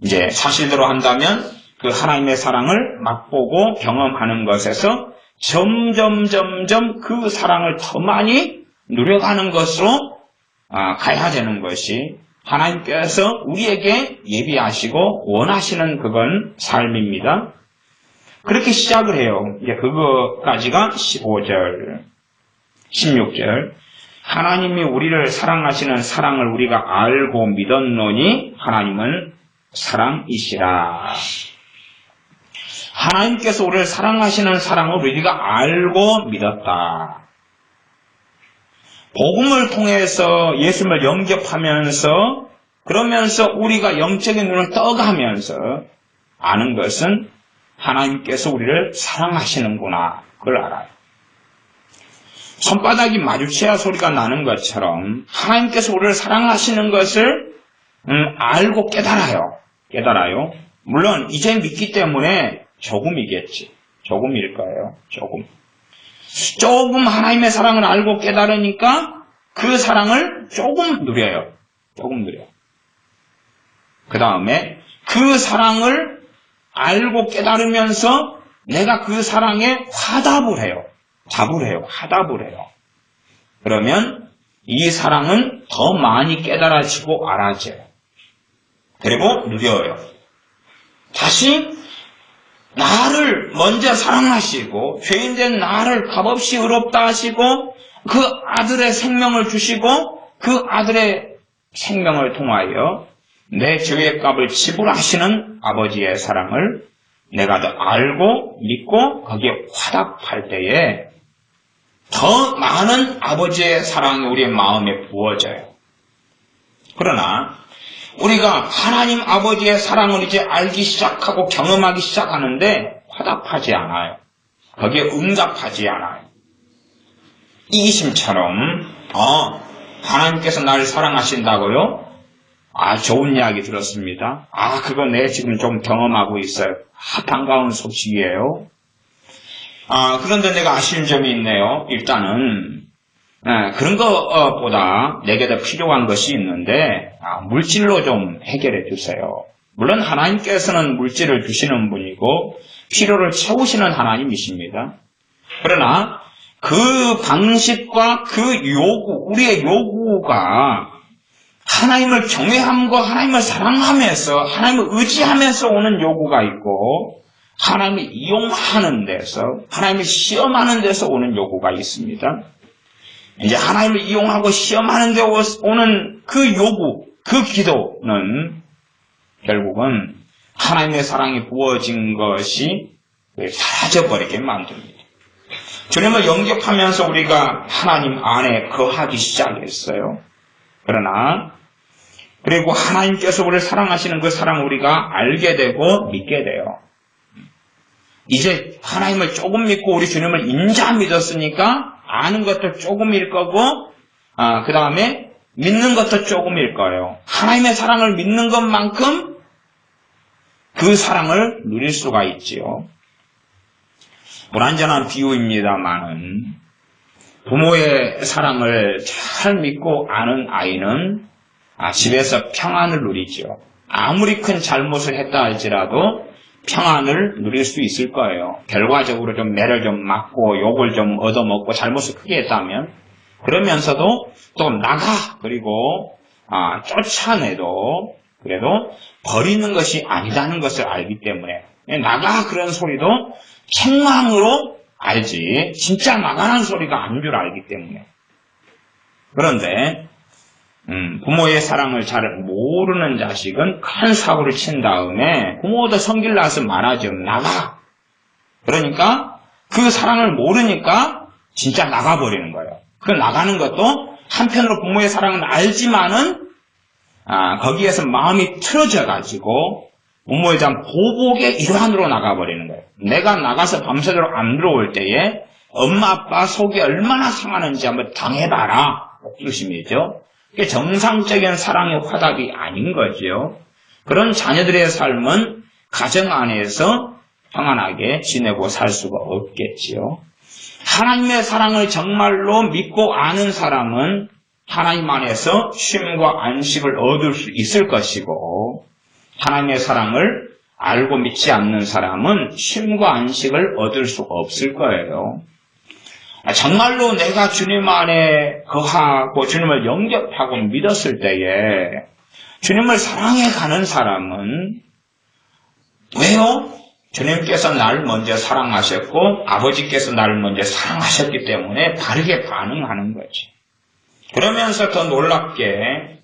이제 사실대로 한다면 그 하나님의 사랑을 맛보고 경험하는 것에서 점점 그 사랑을 더 많이 누려가는 것으로 가야 되는 것이 하나님께서 우리에게 예비하시고 원하시는 그건 삶입니다. 그렇게 시작을 해요. 이제 그거까지가 15절, 16절. 하나님이 우리를 사랑하시는 사랑을 우리가 알고 믿었노니 하나님은 사랑이시라. 하나님께서 우리를 사랑하시는 사랑을 우리가 알고 믿었다. 복음을 통해서 예수님을 영접하면서 그러면서 우리가 영적인 눈을 떠가면서 아는 것은 하나님께서 우리를 사랑하시는구나. 그걸 알아요. 손바닥이 마주쳐야 소리가 나는 것처럼 하나님께서 우리를 사랑하시는 것을 알고 깨달아요. 물론 이제 믿기 때문에 조금이겠지. 조금일 거예요. 조금 하나님의 사랑을 알고 깨달으니까 그 사랑을 조금 누려요. 그 다음에 그 사랑을 알고 깨달으면서 내가 그 사랑에 화답을 해요. 화답을 해요. 그러면 이 사랑은 더 많이 깨달아지고 알아져요. 그리고 누려요. 다시 나를 먼저 사랑하시고 죄인된 나를 값없이 의롭다 하시고 그 아들의 생명을 주시고 그 아들의 생명을 통하여 내 죄의 값을 지불하시는 아버지의 사랑을 내가 더 알고 믿고 거기에 화답할 때에 더 많은 아버지의 사랑이 우리의 마음에 부어져요. 그러나 우리가 하나님 아버지의 사랑을 이제 알기 시작하고 경험하기 시작하는데 화답하지 않아요. 거기에 응답하지 않아요. 이기심처럼 하나님께서 나를 사랑하신다고요? 좋은 이야기 들었습니다. 그거 내 지금 좀 경험하고 있어요. 반가운 소식이에요. 그런데 내가 아쉬운 점이 있네요. 일단은 그런 것보다 내게 더 필요한 것이 있는데 물질로 좀 해결해 주세요. 물론 하나님께서는 물질을 주시는 분이고 필요를 채우시는 하나님이십니다. 그러나 그 방식과 그 요구, 우리의 요구가 하나님을 경외함과 하나님을 사랑하면서 하나님을 의지하면서 오는 요구가 있고 하나님을 이용하는 데서 하나님을 시험하는 데서 오는 요구가 있습니다. 이제 하나님을 이용하고 시험하는 데 오는 그 요구, 그 기도는 결국은 하나님의 사랑이 부어진 것이 사라져버리게 만듭니다. 주님을 영접하면서 우리가 하나님 안에 거하기 시작했어요. 그리고 하나님께서 우리를 사랑하시는 그 사랑을 우리가 알게 되고 믿게 돼요. 이제 하나님을 조금 믿고 우리 주님을 인자 믿었으니까 아는 것도 조금일 거고 그 다음에 믿는 것도 조금일 거예요. 하나님의 사랑을 믿는 것만큼 그 사랑을 누릴 수가 있지요. 불완전한 비유입니다만은 부모의 사랑을 잘 믿고 아는 아이는 집에서 평안을 누리죠. 아무리 큰 잘못을 했다 할지라도 평안을 누릴 수 있을 거예요. 결과적으로 좀 매를 좀 맞고 욕을 좀 얻어먹고 잘못을 크게 했다면 그러면서도 또 나가 그리고 쫓아내도 그래도 버리는 것이 아니라는 것을 알기 때문에 나가 그런 소리도 책망으로 알지 진짜 나가는 소리가 아닌 줄 알기 때문에. 그런데 부모의 사랑을 잘 모르는 자식은 큰 사고를 친 다음에 부모도 성질 나서 말하죠. 나가. 그러니까 그 사랑을 모르니까 진짜 나가버리는 거예요. 그 나가는 것도 한편으로 부모의 사랑은 알지만은 거기에서 마음이 틀어져 가지고 부모에 대한 보복의 일환으로 나가버리는 거예요. 내가 나가서 밤새도록 안 들어올 때에 엄마 아빠 속이 얼마나 상하는지 한번 당해봐라. 뜻입이죠. 그게 정상적인 사랑의 화답이 아닌 거죠. 그런 자녀들의 삶은 가정 안에서 평안하게 지내고 살 수가 없겠지요. 하나님의 사랑을 정말로 믿고 아는 사람은 하나님 안에서 쉼과 안식을 얻을 수 있을 것이고, 하나님의 사랑을 알고 믿지 않는 사람은 쉼과 안식을 얻을 수 없을 거예요. 정말로 내가 주님 안에 거하고 주님을 영접하고 믿었을 때에 주님을 사랑해 가는 사람은, 왜요? 주님께서 나를 먼저 사랑하셨고 아버지께서 나를 먼저 사랑하셨기 때문에 바르게 반응하는 거지. 그러면서 더 놀랍게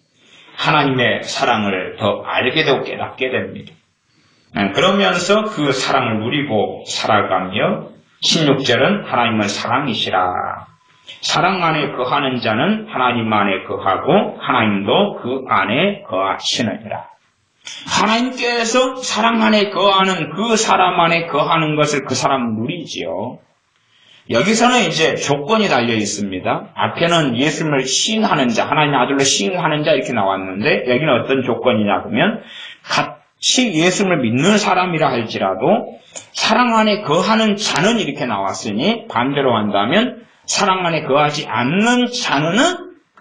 하나님의 사랑을 더 알게 되고 깨닫게 됩니다. 그러면서 그 사랑을 누리고 살아가며 16절은 하나님은 사랑이시라. 사랑 안에 거하는 자는 하나님 안에 거하고 하나님도 그 안에 거하시느니라. 하나님께서 사랑 안에 거하는 그 사람 안에 거하는 것을 그 사람은 누리지요. 여기서는 이제 조건이 달려 있습니다. 앞에는 예수님을 시인하는 자, 하나님 아들로 시인하는 자 이렇게 나왔는데 여기는 어떤 조건이냐 그러면 같이 예수님을 믿는 사람이라 할지라도 사랑 안에 거하는 자는 이렇게 나왔으니 반대로 한다면 사랑 안에 거하지 않는 자는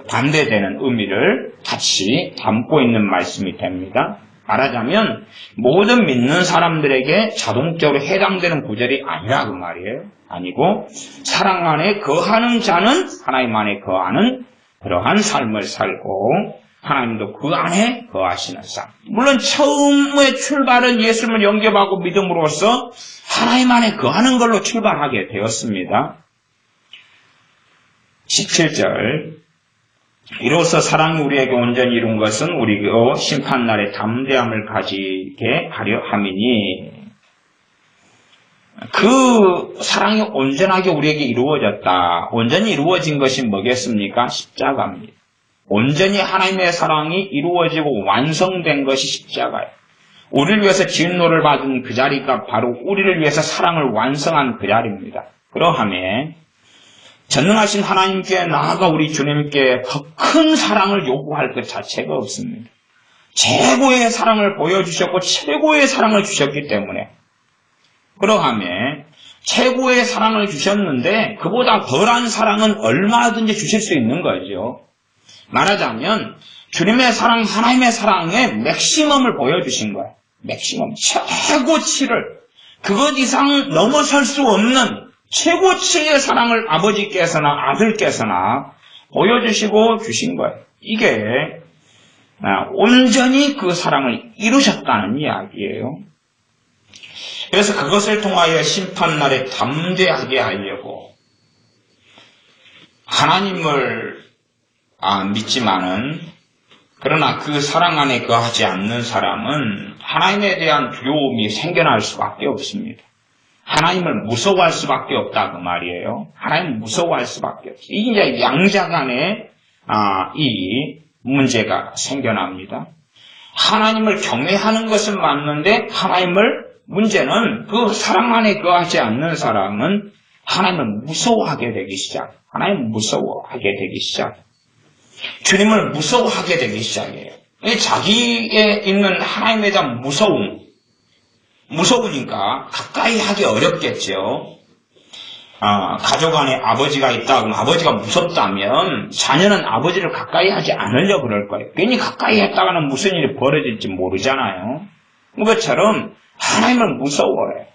반대되는 의미를 같이 담고 있는 말씀이 됩니다. 말하자면 모든 믿는 사람들에게 자동적으로 해당되는 구절이 아니라 그 말이에요. 아니고 사랑 안에 거하는 자는 하나님 안에 거하는 그러한 삶을 살고 하나님도 그 안에 거하시는 삶. 물론 처음에 출발은 예수님을 영접하고 믿음으로써 하나님 안에 거하는 걸로 출발하게 되었습니다. 17절 이로써 사랑이 우리에게 온전히 이룬 것은 우리가 심판날에 담대함을 가지게 하려 함이니, 그 사랑이 온전하게 우리에게 이루어졌다. 온전히 이루어진 것이 뭐겠습니까? 십자가입니다. 온전히 하나님의 사랑이 이루어지고 완성된 것이 십자가예요. 우리를 위해서 진노를 받은 그 자리가 바로 우리를 위해서 사랑을 완성한 그 자리입니다. 그러함에 전능하신 하나님께 나아가 우리 주님께 더 큰 사랑을 요구할 것 자체가 없습니다. 최고의 사랑을 보여주셨고 최고의 사랑을 주셨기 때문에, 그러함에 최고의 사랑을 주셨는데 그보다 덜한 사랑은 얼마든지 주실 수 있는 거죠. 말하자면 주님의 사랑, 하나님의 사랑의 맥시멈을 보여주신 거예요. 맥시멈, 최고치를, 그것 이상 넘어설 수 없는 최고치의 사랑을 아버지께서나 아들께서나 보여주시고 주신 거예요. 이게 온전히 그 사랑을 이루셨다는 이야기예요. 그래서 그것을 통하여 심판날에 담대하게 하려고 하나님을 믿지만은, 그러나 그 사랑 안에 거하지 않는 사람은 하나님에 대한 두려움이 생겨날 수밖에 없습니다. 하나님을 무서워할 수밖에 없다 그 말이에요. 하나님을 무서워할 수밖에 없어요. 이게 이제 양자 간에 이 문제가 생겨납니다. 하나님을 경외하는 것은 맞는데 문제는 그 사랑 안에 거하지 않는 사람은 하나님을 무서워하게 되기 시작. 하나님을 무서워하게 되기 시작. 주님을 무서워하게 되기 시작해요. 자기에 있는 하나님에 대한 무서우니까 가까이 하기 어렵겠죠. 가족 안에 아버지가 있다 그러면 아버지가 무섭다면 자녀는 아버지를 가까이 하지 않으려고 그럴 거예요. 괜히 가까이 했다가는 무슨 일이 벌어질지 모르잖아요. 그것처럼 하나님을 무서워해요.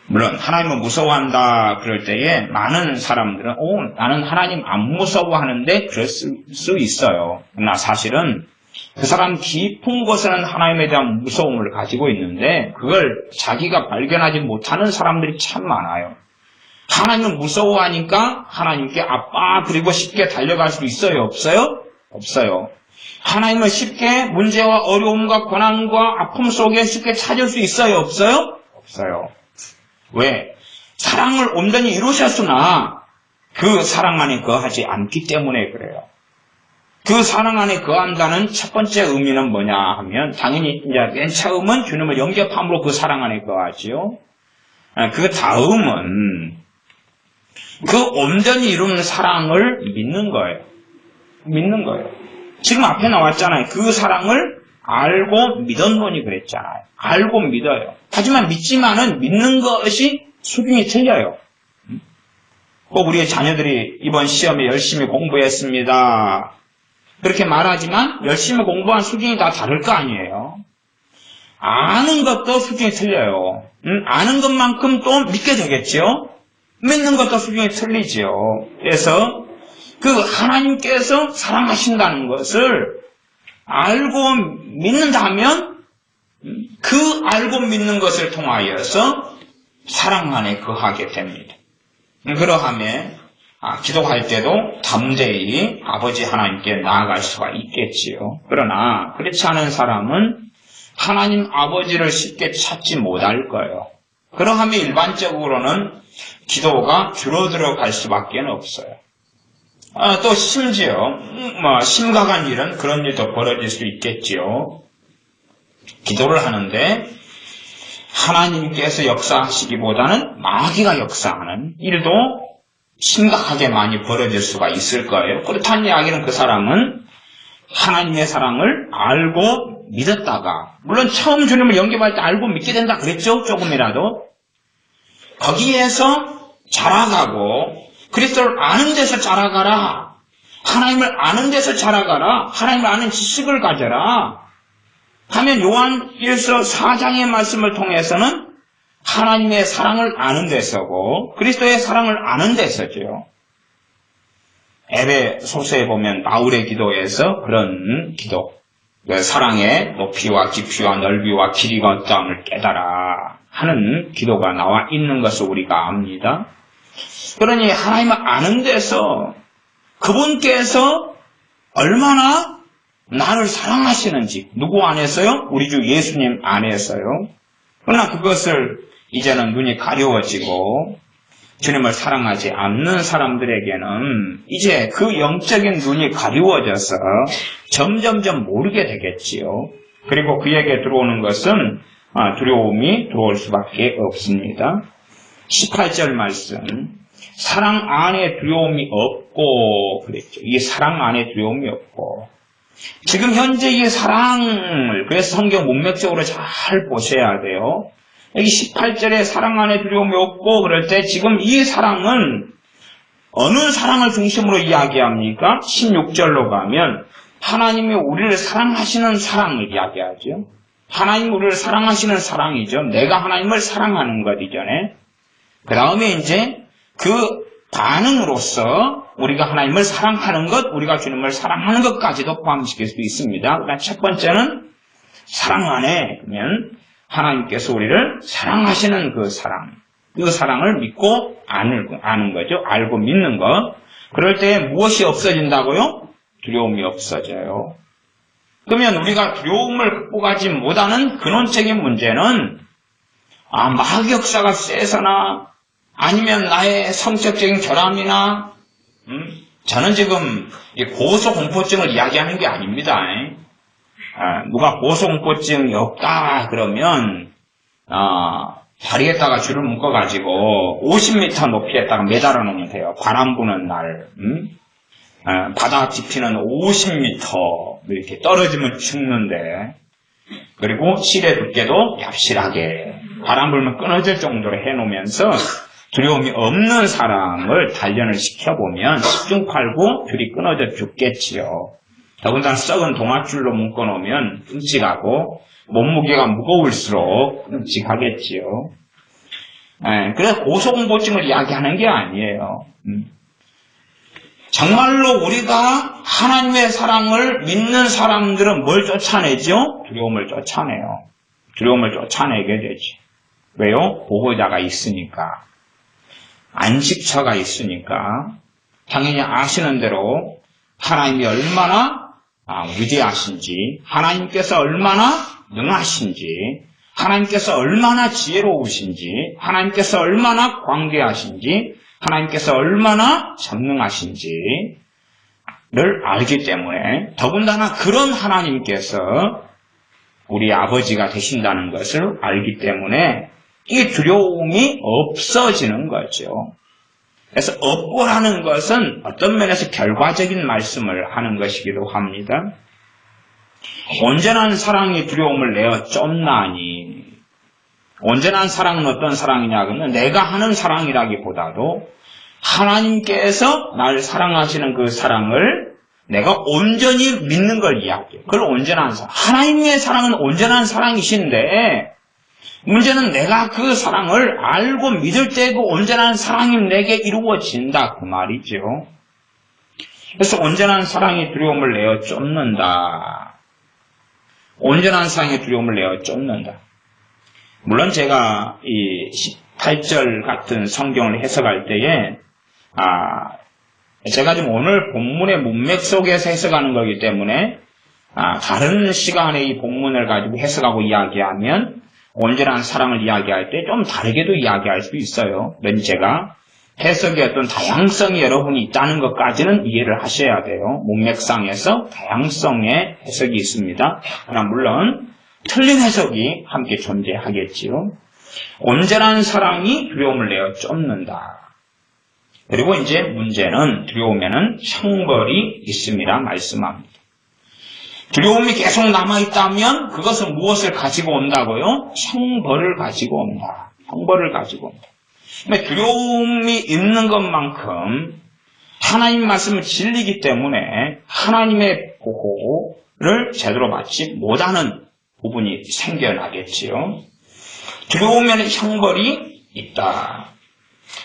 물론 하나님을 무서워한다 그럴 때에 많은 사람들은 나는 하나님 안 무서워하는데 그럴 수 있어요. 그러나 사실은 그 사람 깊은 곳에는 하나님에 대한 무서움을 가지고 있는데 그걸 자기가 발견하지 못하는 사람들이 참 많아요. 하나님을 무서워하니까 하나님께 아빠 그리고 쉽게 달려갈 수 있어요? 없어요? 없어요. 하나님을 쉽게 문제와 어려움과 고난과 아픔 속에 쉽게 찾을 수 있어요? 없어요? 없어요. 왜? 사랑을 온전히 이루셨으나 그 사랑 안에 거하지 않기 때문에 그래요. 그 사랑 안에 거한다는 첫 번째 의미는 뭐냐 하면 당연히 이제 맨 처음은 주님을 영접함으로 그 사랑 안에 거하지요. 그 다음은 그 온전히 이루는 사랑을 믿는 거예요. 믿는 거예요. 지금 앞에 나왔잖아요. 그 사랑을 알고 믿었노니 그랬잖아요. 알고 믿어요. 하지만 믿지만은 믿는 것이 수준이 틀려요. 꼭 우리의 자녀들이 이번 시험에 열심히 공부했습니다. 그렇게 말하지만 열심히 공부한 수준이 다 다를 거 아니에요. 아는 것도 수준이 틀려요. 아는 것만큼 또 믿게 되겠죠. 믿는 것도 수준이 틀리죠. 그래서 그 하나님께서 사랑하신다는 것을 알고 믿는다면 그 알고 믿는 것을 통하여서 사랑 안에 거하게 됩니다. 그러하면 기도할 때도 담대히 아버지 하나님께 나아갈 수가 있겠지요. 그러나 그렇지 않은 사람은 하나님 아버지를 쉽게 찾지 못할 거예요. 그러하면 일반적으로는 기도가 줄어들어 갈 수밖에 없어요. 또 심지어 심각한 일은 그런 일도 벌어질 수 있겠지요. 기도를 하는데 하나님께서 역사하시기보다는 마귀가 역사하는 일도 심각하게 많이 벌어질 수가 있을 거예요. 그렇다는 이야기는 그 사람은 하나님의 사랑을 알고 믿었다가, 물론 처음 주님을 영접할 때 알고 믿게 된다 그랬죠. 조금이라도. 거기에서 자라가고 그리스도를 아는 데서 자라가라. 하나님을 아는 데서 자라가라. 하나님을 아는 지식을 가져라. 하면 요한 1서 4장의 말씀을 통해서는 하나님의 사랑을 아는 데서고 그리스도의 사랑을 아는 데서죠. 에베소서에 보면 바울의 기도에서 그런 기도, 사랑의 높이와 깊이와 넓이와 길이가 어떠함을 깨달아 하는 기도가 나와 있는 것을 우리가 압니다. 그러니 하나님을 아는 데서 그분께서 얼마나 나를 사랑하시는지, 누구 안에서요? 우리 주 예수님 안에서요. 그러나 그것을 이제는 눈이 가려워지고 주님을 사랑하지 않는 사람들에게는 이제 그 영적인 눈이 가려워져서 점점점 모르게 되겠지요. 그리고 그에게 들어오는 것은 두려움이 들어올 수밖에 없습니다. 18절 말씀, 사랑 안에 두려움이 없고 그랬죠. 이 사랑 안에 두려움이 없고, 지금 현재 이 사랑을, 그래서 성경 문맥적으로 잘 보셔야 돼요. 여기 18절에 사랑 안에 두려움이 없고 그럴 때 지금 이 사랑은 어느 사랑을 중심으로 이야기합니까? 16절로 가면 하나님이 우리를 사랑하시는 사랑을 이야기하죠. 하나님이 우리를 사랑하시는 사랑이죠. 내가 하나님을 사랑하는 것 이전에. 그 다음에 이제 그 반응으로서 우리가 하나님을 사랑하는 것, 우리가 주님을 사랑하는 것까지도 포함시킬 수 있습니다. 그러니까 첫 번째는 사랑 안에, 그러면 하나님께서 우리를 사랑하시는 그 사랑을 믿고 아는 거죠. 알고 믿는 것. 그럴 때 무엇이 없어진다고요? 두려움이 없어져요. 그러면 우리가 두려움을 극복하지 못하는 근원적인 문제는 마귀 역사가 세서나 아니면 나의 성격적인 결함이나 저는 지금 고소공포증을 이야기하는 게 아닙니다. 누가 고소공포증이 없다 그러면 다리에다가 줄을 묶어가지고 50m 높이에다가 매달아 놓으면 돼요. 바람 부는 날 바다 깊이는 50m 이렇게 떨어지면 죽는데, 그리고 실의 두께도 얍실하게 바람 불면 끊어질 정도로 해놓으면서 두려움이 없는 사람을 단련을 시켜보면 10중 8구 줄이 끊어져 죽겠지요. 더군다나 썩은 동아줄로 묶어놓으면 끔찍하고 몸무게가 무거울수록 끔찍하겠지요. 그래서 고소공포증을 이야기하는 게 아니에요. 정말로 우리가 하나님의 사랑을 믿는 사람들은 뭘 쫓아내죠? 두려움을 쫓아내요. 두려움을 쫓아내게 되지. 왜요? 보호자가 있으니까. 안식처가 있으니까. 당연히 아시는 대로 하나님이 얼마나 위대하신지, 하나님께서 얼마나 능하신지, 하나님께서 얼마나 지혜로우신지, 하나님께서 얼마나 광대하신지, 하나님께서 얼마나 전능하신지, 알기 때문에, 더군다나 그런 하나님께서 우리 아버지가 되신다는 것을 알기 때문에 이 두려움이 없어지는 거죠. 그래서 없고라는 것은 어떤 면에서 결과적인 말씀을 하는 것이기도 합니다. 온전한 사랑이 두려움을 내어 쫓나니, 온전한 사랑은 어떤 사랑이냐 그러면 내가 하는 사랑이라기보다도 하나님께서 나를 사랑하시는 그 사랑을 내가 온전히 믿는 걸 이야기해요. 그걸 온전한 사랑. 하나님의 사랑은 온전한 사랑이신데 문제는 내가 그 사랑을 알고 믿을 때 그 온전한 사랑이 내게 이루어진다 그 말이죠. 그래서 온전한 사랑이 두려움을 내어 쫓는다. 온전한 사랑이 두려움을 내어 쫓는다. 물론 제가 이 18절 같은 성경을 해석할 때에 제가 지금 오늘 본문의 문맥 속에서 해석하는 거기 때문에 다른 시간에 이 본문을 가지고 해석하고 이야기하면 온전한 사랑을 이야기할 때 좀 다르게도 이야기할 수 있어요. 그런데 제가 해석의 어떤 다양성이 여러분이 있다는 것까지는 이해를 하셔야 돼요. 문맥상에서 다양성의 해석이 있습니다. 그러나 물론 틀린 해석이 함께 존재하겠지요. 온전한 사랑이 두려움을 내어 쫓는다. 그리고 이제 문제는 두려움에는 형벌이 있습니다. 말씀합니다. 두려움이 계속 남아있다면 그것은 무엇을 가지고 온다고요? 형벌을 가지고 온다. 형벌을 가지고 온다. 두려움이 있는 것만큼 하나님 말씀을 진리기 때문에 하나님의 보호를 제대로 받지 못하는 부분이 생겨나겠지요. 두려움에는 형벌이 있다.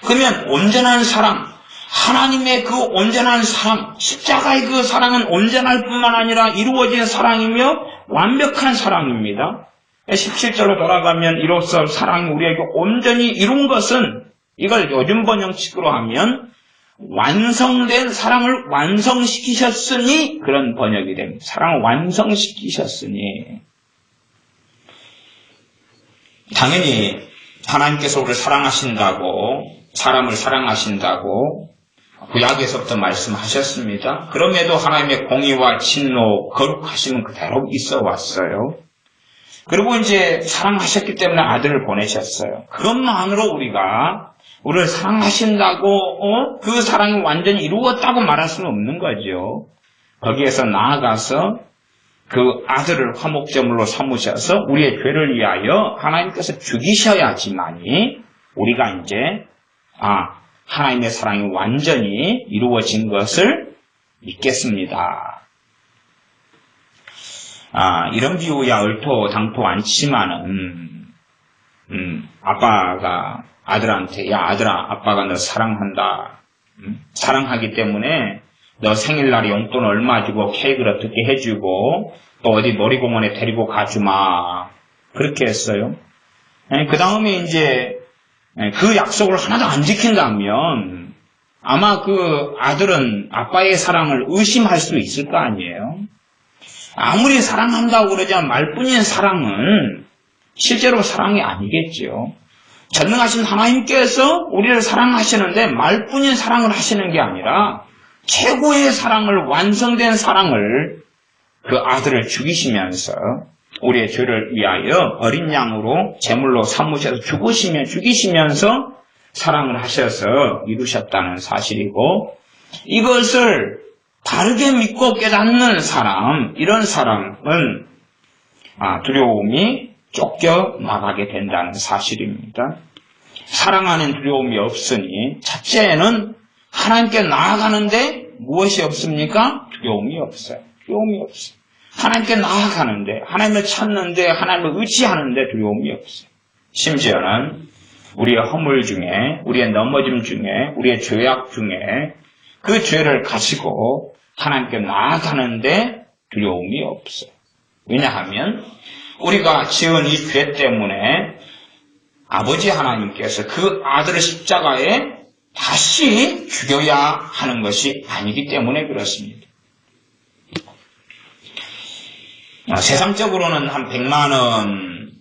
그러면 온전한 사랑, 하나님의 그 온전한 사랑, 십자가의 그 사랑은 온전할 뿐만 아니라 이루어진 사랑이며 완벽한 사랑입니다. 17절로 돌아가면 이로써 사랑이 우리에게 온전히 이룬 것은 이걸 요즘 번역식으로 하면 완성된 사랑을 완성시키셨으니 그런 번역이 됩니다. 사랑을 완성시키셨으니. 당연히 하나님께서 우리를 사랑하신다고, 사람을 사랑하신다고 구약에서부터 말씀하셨습니다. 그럼에도 하나님의 공의와 진노, 거룩하심은 그대로 있어 왔어요. 그리고 이제 사랑하셨기 때문에 아들을 보내셨어요. 그것만으로 우리를 사랑하신다고 그 사랑이 완전히 이루었다고 말할 수는 없는 거죠. 거기에서 나아가서 그 아들을 화목제물로 삼으셔서 우리의 죄를 위하여 하나님께서 죽이셔야지만이 우리가 이제 하나님의 사랑이 완전히 이루어진 것을 믿겠습니다. 이런 비유야 얼토당토 않지만은 아빠가 아들한테 야 아들아 아빠가 너 사랑한다. 사랑하기 때문에 너 생일날에 용돈 얼마 주고 케이크를 어떻게 해주고 또 어디 놀이공원에 데리고 가주마. 그렇게 했어요. 그 다음에 이제 그 약속을 하나도 안 지킨다면 아마 그 아들은 아빠의 사랑을 의심할 수 있을 거 아니에요. 아무리 사랑한다고 그러지만 말뿐인 사랑은 실제로 사랑이 아니겠죠. 전능하신 하나님께서 우리를 사랑하시는데 말뿐인 사랑을 하시는 게 아니라 최고의 사랑을, 완성된 사랑을 그 아들을 죽이시면서 우리의 죄를 위하여 어린 양으로 제물로 삼으셔서 죽이시면서 사랑을 하셔서 이루셨다는 사실이고, 이것을 바르게 믿고 깨닫는 사람, 이런 사람은 두려움이 쫓겨나가게 된다는 사실입니다. 사랑하는 두려움이 없으니 첫째는 하나님께 나아가는데 무엇이 없습니까? 두려움이 없어요. 두려움이 없어요. 하나님께 나아가는데, 하나님을 찾는데, 하나님을 의지하는데 두려움이 없어요. 심지어는 우리의 허물 중에, 우리의 넘어짐 중에, 우리의 죄악 중에 그 죄를 가지고 하나님께 나아가는데 두려움이 없어요. 왜냐하면 우리가 지은 이 죄 때문에 아버지 하나님께서 그 아들을 십자가에 다시 죽여야 하는 것이 아니기 때문에 그렇습니다. 세상적으로는 한 100만 원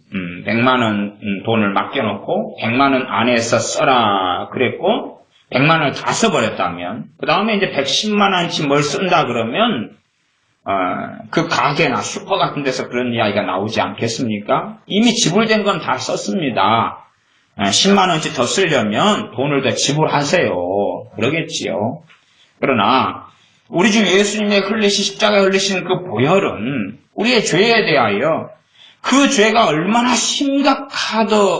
돈을 맡겨놓고 100만 원 안에서 써라 그랬고, 100만 원을 다 써버렸다면, 그 다음에 이제 110만 원치 뭘 쓴다 그러면, 그 가게나 슈퍼 같은 데서 그런 이야기가 나오지 않겠습니까? 이미 지불된 건 다 썼습니다. 10만 원치 더 쓰려면 돈을 더 지불하세요. 그러겠지요. 그러나, 우리 주 예수님의 십자가에 흘리신 그 보혈은 우리의 죄에 대하여 그 죄가 얼마나 심각하더라도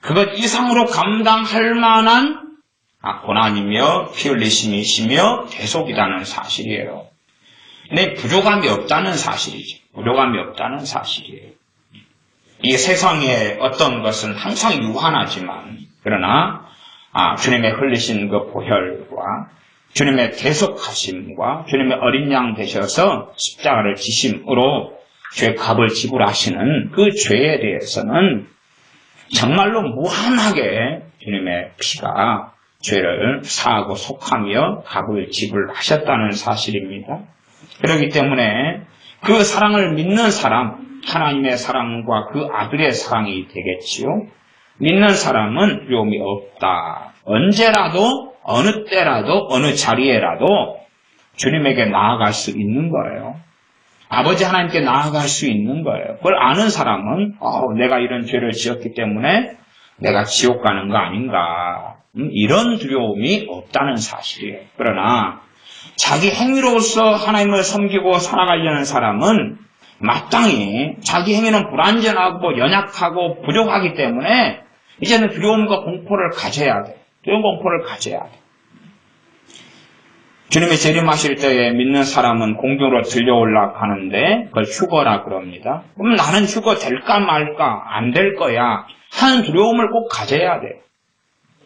그것 이상으로 감당할 만한 고난이며 피 흘리심이시며 대속이라는 사실이에요. 근데 부족함이 없다는 사실이죠. 부족함이 없다는 사실이에요. 이 세상의 어떤 것은 항상 유한하지만 그러나 주님의 흘리신 그 보혈과 주님의 대속하심과 주님의 어린 양 되셔서 십자가를 지심으로 죄 값을 지불하시는 그 죄에 대해서는 정말로 무한하게 주님의 피가 죄를 사하고 속하며 값을 지불하셨다는 사실입니다. 그렇기 때문에 그 사랑을 믿는 사람, 하나님의 사랑과 그 아들의 사랑이 되겠지요. 믿는 사람은 두려움이 없다. 언제라도, 어느 때라도, 어느 자리에라도 주님에게 나아갈 수 있는 거예요. 아버지 하나님께 나아갈 수 있는 거예요. 그걸 아는 사람은 내가 이런 죄를 지었기 때문에 내가 지옥 가는 거 아닌가, 이런 두려움이 없다는 사실이에요. 그러나 자기 행위로서 하나님을 섬기고 살아가려는 사람은 마땅히 자기 행위는 불완전하고 연약하고 부족하기 때문에 이제는 두려움과 공포를 가져야 돼. 두려움 공포를 가져야 돼. 주님이 재림하실 때에 믿는 사람은 공중으로 들려올라 가는데 그걸 휴거라 그럽니다. 그럼 나는 휴거 될까 말까, 안 될 거야 하는 두려움을 꼭 가져야 돼.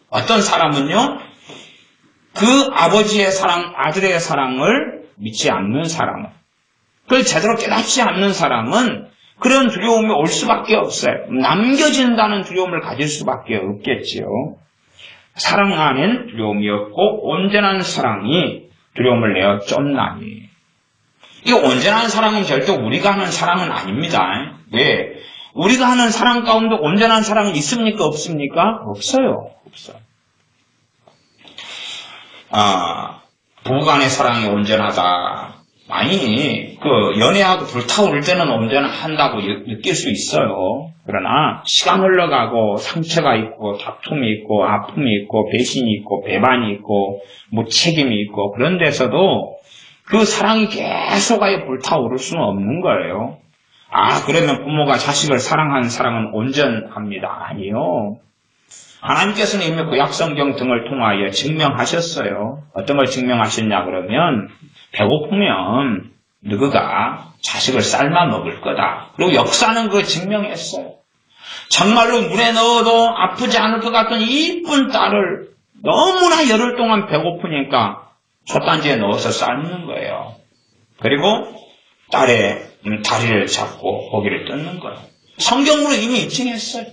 어떤 사람은요, 그 아버지의 사랑, 아들의 사랑을 믿지 않는 사람은, 그걸 제대로 깨닫지 않는 사람은 그런 두려움이 올 수밖에 없어요. 남겨진다는 두려움을 가질 수밖에 없겠지요. 사랑 안엔 두려움이 없고 온전한 사랑이 두려움을 내어 쫓나니. 이 온전한 사랑은 절대 우리가 하는 사랑은 아닙니다. 왜? 우리가 하는 사랑 가운데 온전한 사랑은 있습니까? 없습니까? 없어요. 없어요. 부부간의 사랑이 온전하다. 아니, 연애하고 불타오를 때는 온전한다고 느낄 수 있어요. 그러나 시간 흘러가고 상처가 있고 다툼이 있고 아픔이 있고 배신이 있고 배반이 있고 무책임이 있고 그런 데서도 그 사랑이 계속하여 불타오를 수는 없는 거예요. 그러면 부모가 자식을 사랑하는 사랑은 온전합니다. 아니요. 하나님께서는 이미 구약성경 등을 통하여 증명하셨어요. 어떤 걸 증명하셨냐 그러면 배고프면 너희가 자식을 삶아 먹을 거다. 그리고 역사는 그걸 증명했어요. 정말로 물에 넣어도 아프지 않을 것 같은 이쁜 딸을 너무나 열흘 동안 배고프니까 솥단지에 넣어서 삶는 거예요. 그리고 딸의 다리를 잡고 고기를 뜯는 거예요. 성경으로 이미 입증했어요.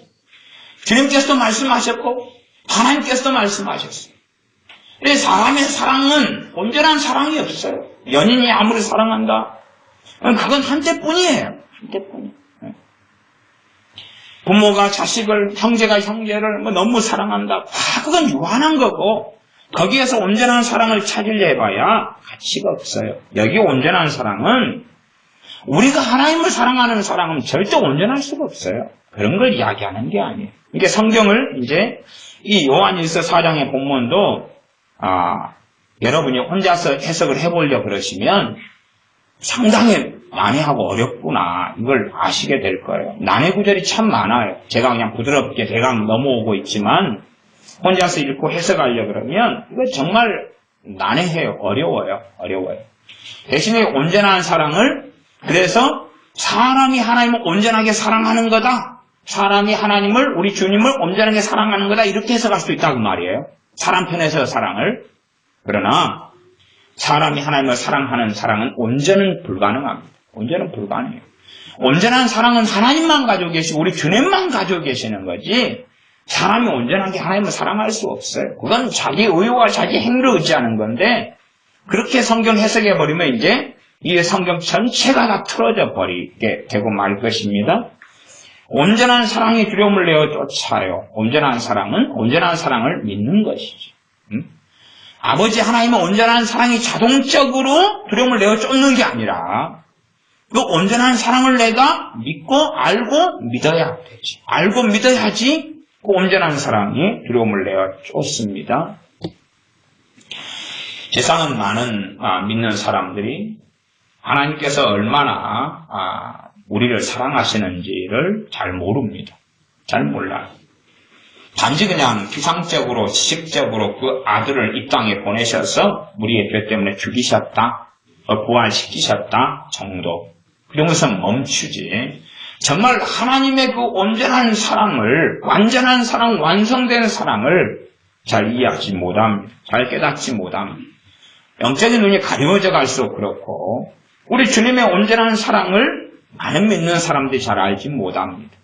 주님께서도 말씀하셨고 하나님께서도 말씀하셨어요. 사람의 사랑은 온전한 사랑이 없어요. 연인이 아무리 사랑한다, 그건 한때뿐이에요. 한때뿐이에요. 부모가 자식을, 형제가 형제를 너무 사랑한다, 그건 유한한 거고 거기에서 온전한 사랑을 찾으려 해봐야 가치가 없어요. 여기 온전한 사랑은 우리가 하나님을 사랑하는 사랑은 절대 온전할 수가 없어요. 그런 걸 이야기하는 게 아니에요. 이게 성경을 이제 이 요한일서 4장의 본문도 여러분이 혼자서 해석을 해보려고 그러시면 상당히 난해하고 어렵구나, 이걸 아시게 될 거예요. 난해 구절이 참 많아요. 제가 그냥 부드럽게 대강 넘어오고 있지만 혼자서 읽고 해석하려고 그러면 이거 정말 난해해요. 어려워요. 대신에 온전한 사랑을, 그래서 사람이 하나님을 온전하게 사랑하는 거다, 사람이 하나님을, 우리 주님을 온전하게 사랑하는 거다, 이렇게 해석할 수 있다고 말이에요. 사람 편에서 사랑을. 그러나 사람이 하나님을 사랑하는 사랑은 온전은 불가능합니다. 온전은 불가능해요. 온전한 사랑은 하나님만 가지고 계시고 우리 주님만 가지고 계시는 거지, 사람이 온전하게 하나님을 사랑할 수 없어요. 그건 자기 의욕과 자기 행위를 의지하는 건데, 그렇게 성경 해석해버리면 이제 이 성경 전체가 다 틀어져 버리게 되고 말 것입니다. 온전한 사랑이 두려움을 내어 쫓아요. 온전한 사랑은 온전한 사랑을 믿는 것이죠. 아버지 하나님은 온전한 사랑이 자동적으로 두려움을 내어 쫓는 게 아니라 그 온전한 사랑을 내가 믿고 알고 믿어야 되지. 알고 믿어야지 그 온전한 사랑이 두려움을 내어 쫓습니다. 세상은 많은 믿는 사람들이 하나님께서 얼마나 우리를 사랑하시는지를 잘 모릅니다. 잘 몰라요. 단지 그냥 피상적으로 지식적으로 그 아들을 이 땅에 보내셔서 우리의 죄 때문에 죽이셨다, 부활시키셨다 정도. 그러면서 멈추지. 정말 하나님의 그 온전한 사랑을, 완전한 사랑, 완성된 사랑을 잘 이해하지 못합니다. 잘 깨닫지 못합니다. 영적인 눈이 가려져 갈수록 그렇고 우리 주님의 온전한 사랑을 많은 믿는 사람들이 잘 알지 못합니다.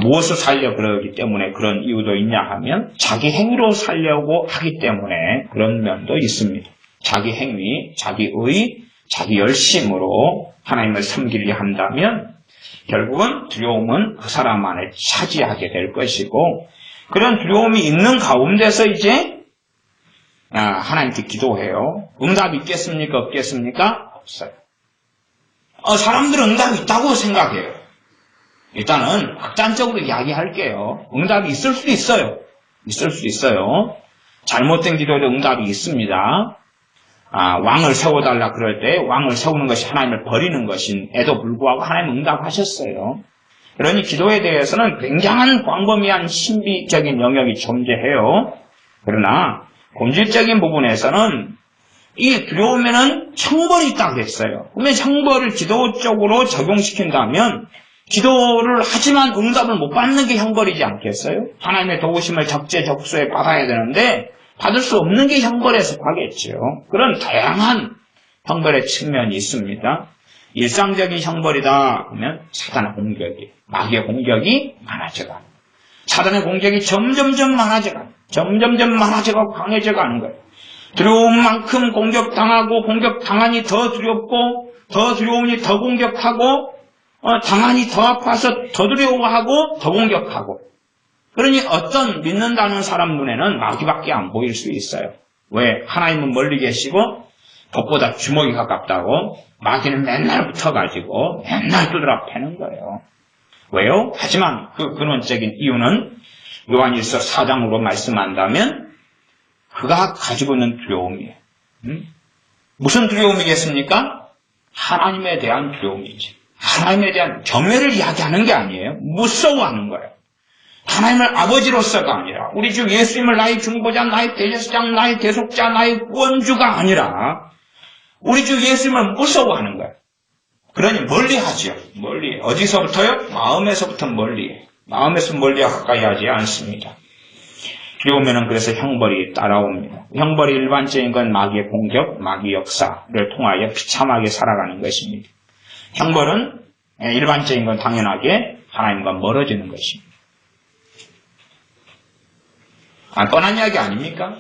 무엇을 살려 그러기 때문에 그런 이유도 있냐 하면 자기 행위로 살려고 하기 때문에 그런 면도 있습니다. 자기 행위, 자기 의, 자기 열심으로 하나님을 섬기려 한다면 결국은 두려움은 그 사람 안에 차지하게 될 것이고 그런 두려움이 있는 가운데서 이제 하나님께 기도해요. 응답이 있겠습니까? 없겠습니까? 없어요. 사람들은 응답이 있다고 생각해요. 일단은 확단적으로 이야기할게요. 응답이 있을 수도 있어요. 있을 수도 있어요. 잘못된 기도에도 응답이 있습니다. 왕을 세워달라 그럴 때 왕을 세우는 것이 하나님을 버리는 것인에도 불구하고 하나님 응답하셨어요. 그러니 기도에 대해서는 굉장한 광범위한 신비적인 영역이 존재해요. 그러나 본질적인 부분에서는 이 두려움에는 형벌이 있다고 했어요. 그러면 형벌을 기도 쪽으로 적용시킨다면 기도를 하지만 응답을 못 받는 게 형벌이지 않겠어요? 하나님의 도우심을 적재적소에 받아야 되는데 받을 수 없는 게 형벌에 속하겠죠. 그런 다양한 형벌의 측면이 있습니다. 일상적인 형벌이다 하면 사단의 공격이, 마귀의 공격이 많아져가는 거예요. 사단의 공격이 점점점 많아져가는 거예요. 점점점 많아져가고 강해져가는 거예요. 두려움만큼 공격당하고 공격당하니 더 두렵고 더 두려우니 더 공격하고 당하니 더 아파서 더 두려워하고 더 공격하고 그러니 어떤 믿는다는 사람 눈에는 마귀밖에 안 보일 수 있어요. 왜? 하나님은 멀리 계시고 법보다 주먹이 가깝다고 마귀는 맨날 붙어가지고 맨날 두드려 패는 거예요. 왜요? 하지만 그 근원적인 이유는 요한일서 4장으로 말씀한다면 그가 가지고 있는 두려움이에요. 무슨 두려움이겠습니까? 하나님에 대한 두려움이지. 하나님에 대한 경외를 이야기하는 게 아니에요. 무서워하는 거예요. 하나님을 아버지로서가 아니라 우리 주 예수님을 나의 중보자, 나의 대제사장, 나의 대속자, 나의 구원주가 아니라 우리 주 예수님을 무서워하는 거예요. 그러니 멀리하죠. 멀리. 어디서부터요? 마음에서부터 멀리. 마음에서 멀리 가까이 하지 않습니다. 두려우면은 그래서 형벌이 따라옵니다. 형벌이 일반적인 건 마귀의 공격, 마귀 역사를 통하여 비참하게 살아가는 것입니다. 형벌은 일반적인 건 당연하게 하나님과 멀어지는 것입니다. 뻔한 이야기 아닙니까?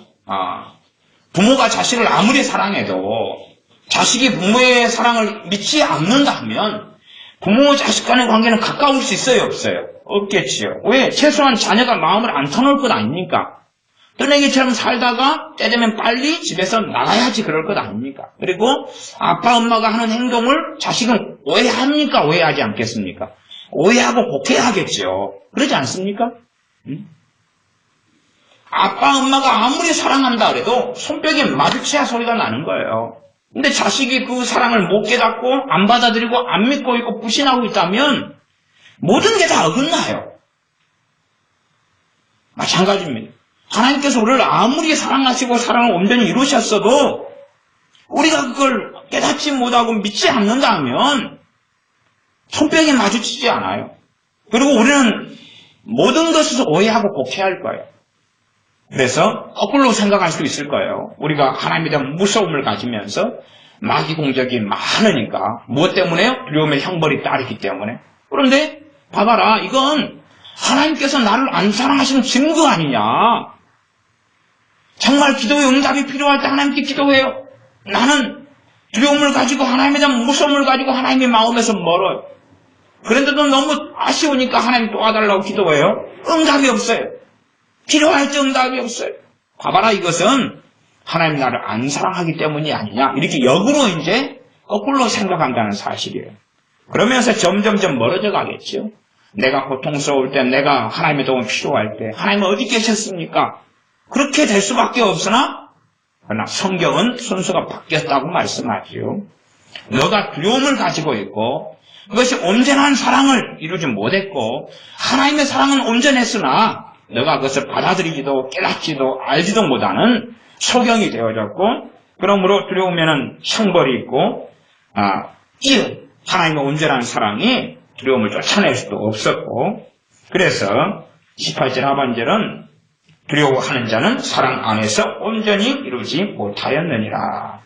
부모가 자식을 아무리 사랑해도 자식이 부모의 사랑을 믿지 않는다면 부모 자식 간의 관계는 가까울 수 있어요? 없어요? 없겠지요. 왜? 최소한 자녀가 마음을 안 터놓을 것 아닙니까? 떠내기처럼 살다가 때되면 빨리 집에서 나가야지 그럴 것 아닙니까? 그리고 아빠 엄마가 하는 행동을 자식은 오해합니까? 오해하지 않겠습니까? 오해하고 곡해하겠죠. 그러지 않습니까? 아빠 엄마가 아무리 사랑한다 그래도 손뼉이 마주쳐야 소리가 나는 거예요. 근데 자식이 그 사랑을 못 깨닫고 안 받아들이고 안 믿고 있고 불신하고 있다면 모든 게 다 어긋나요. 마찬가지입니다. 하나님께서 우리를 아무리 사랑하시고 사랑을 온전히 이루셨어도 우리가 그걸 깨닫지 못하고 믿지 않는다면 손뼉이 마주치지 않아요. 그리고 우리는 모든 것을 오해하고 곡해할 거예요. 그래서 거꾸로 생각할 수 있을 거예요. 우리가 하나님에 대한 무서움을 가지면서 마귀 공격이 많으니까 무엇 때문에요? 두려움의 형벌이 따르기 때문에. 그런데 봐봐라, 이건 하나님께서 나를 안 사랑하시는 증거 아니냐. 정말 기도의 응답이 필요할 때 하나님께 기도해요. 나는 두려움을 가지고 하나님에 대한 무서움을 가지고 하나님의 마음에서 멀어요. 그런데도 너무 아쉬우니까 하나님 도와달라고 기도해요. 응답이 없어요. 필요할 때 응답이 없어요. 봐봐라, 이것은 하나님 나를 안 사랑하기 때문이 아니냐, 이렇게 역으로 이제 거꾸로 생각한다는 사실이에요. 그러면서 점점점 멀어져 가겠죠. 내가 고통스러울 때, 내가 하나님의 도움이 필요할 때 하나님은 어디 계셨습니까? 그렇게 될 수밖에 없으나, 그러나 성경은 순서가 바뀌었다고 말씀하지요. 너가 두려움을 가지고 있고 그것이 온전한 사랑을 이루지 못했고, 하나님의 사랑은 온전했으나 너가 그것을 받아들이지도 깨닫지도 알지도 못하는 소경이 되어졌고, 그러므로 두려우면은 형벌이 있고, 이 하나님의 온전한 사랑이 두려움을 쫓아낼 수도 없었고, 그래서 18절 하반절은 두려워하는 자는 사랑 안에서 온전히 이루지 못하였느니라.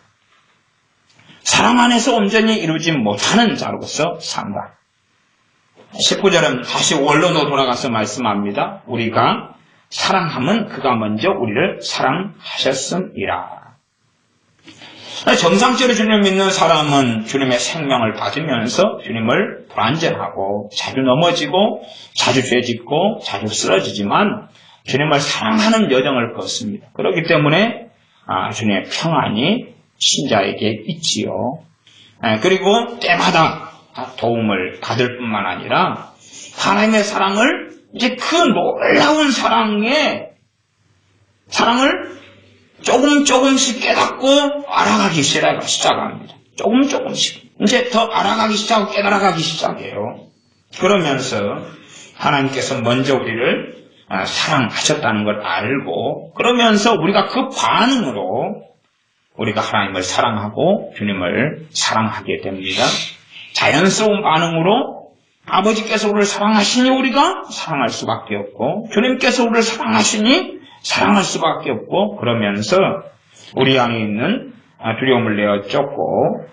사랑 안에서 온전히 이루지 못하는 자로서 산다. 19절은 다시 원론으로 돌아가서 말씀합니다. 우리가 사랑함은 그가 먼저 우리를 사랑하셨음이라. 정상적으로 주님을 믿는 사람은 주님의 생명을 받으면서 주님을 불완전하고 자주 넘어지고 자주 죄짓고 자주 쓰러지지만 주님을 사랑하는 여정을 걷습니다. 그렇기 때문에 주님의 평안이 신자에게 있지요. 그리고 때마다 도움을 받을 뿐만 아니라 하나님의 사랑을, 이제 그 놀라운 사랑을 조금씩 깨닫고 알아가기 시작합니다. 조금씩. 이제 더 알아가기 시작하고 깨달아가기 시작해요. 그러면서 하나님께서 먼저 우리를 사랑하셨다는 걸 알고, 그러면서 우리가 그 반응으로 우리가 하나님을 사랑하고 주님을 사랑하게 됩니다. 자연스러운 반응으로 아버지께서 우리를 사랑하시니 우리가 사랑할 수밖에 없고, 주님께서 우리를 사랑하시니 사랑할 수밖에 없고, 그러면서 우리 안에 있는 두려움을 내어 쫓고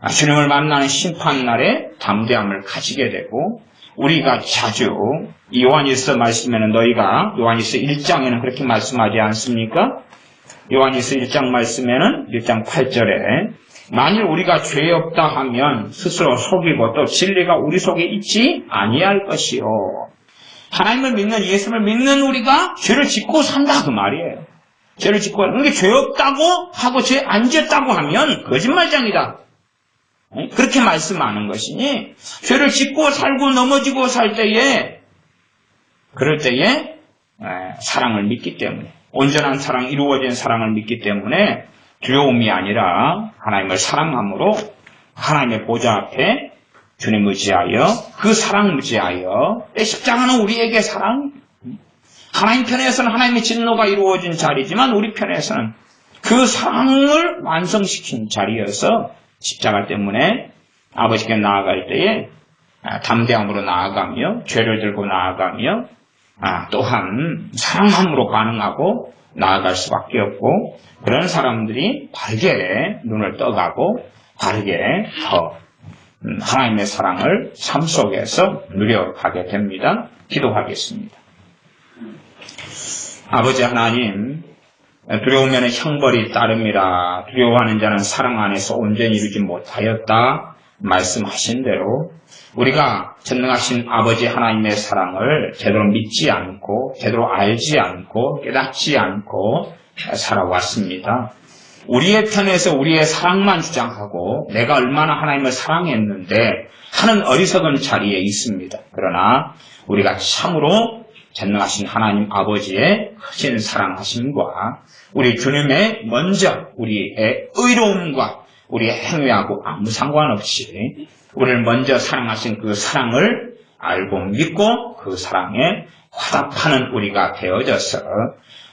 주님을 만나는 심판날에 담대함을 가지게 되고, 우리가 자주 요한일서 말씀에는 너희가, 요한일서 1장에는 그렇게 말씀하지 않습니까? 요한일서 1장 말씀에는 1장 8절에 만일 우리가 죄 없다 하면 스스로 속이고 또 진리가 우리 속에 있지 아니할 것이요. 하나님을 믿는, 예수를 믿는 우리가 죄를 짓고 산다, 그 말이에요. 죄를 짓고, 그러니까 죄 없다고 하고 죄 안 짓다고 하면 거짓말장이다, 그렇게 말씀하는 것이니, 죄를 짓고 살고 넘어지고 살 때에, 그럴 때에 사랑을 믿기 때문에, 온전한 사랑, 이루어진 사랑을 믿기 때문에 두려움이 아니라 하나님을 사랑함으로 하나님의 보좌 앞에 주님 의지하여, 그 사랑 의지하여, 십자가는 우리에게 사랑, 하나님 편에서는 하나님의 진노가 이루어진 자리지만 우리 편에서는 그 사랑을 완성시킨 자리여서 십자가 때문에 아버지께 나아갈 때에 담대함으로 나아가며 죄를 들고 나아가며 또한 사랑함으로 반응하고 나아갈 수밖에 없고, 그런 사람들이 바르게 눈을 떠가고 바르게 더 하나님의 사랑을 삶 속에서 누려가게 됩니다. 기도하겠습니다. 아버지 하나님, 두려우면 형벌이 따릅니다. 두려워하는 자는 사랑 안에서 온전히 이루지 못하였다 말씀하신 대로 우리가 전능하신 아버지 하나님의 사랑을 제대로 믿지 않고 제대로 알지 않고 깨닫지 않고 살아왔습니다. 우리의 편에서 우리의 사랑만 주장하고 내가 얼마나 하나님을 사랑했는데 하는 어리석은 자리에 있습니다. 그러나 우리가 참으로 전능하신 하나님 아버지의 크신 사랑하심과 우리 주님의 먼저 우리의 의로움과 우리의 행위하고 아무 상관없이 우리를 먼저 사랑하신 그 사랑을 알고 믿고 그 사랑에 화답하는 우리가 되어져서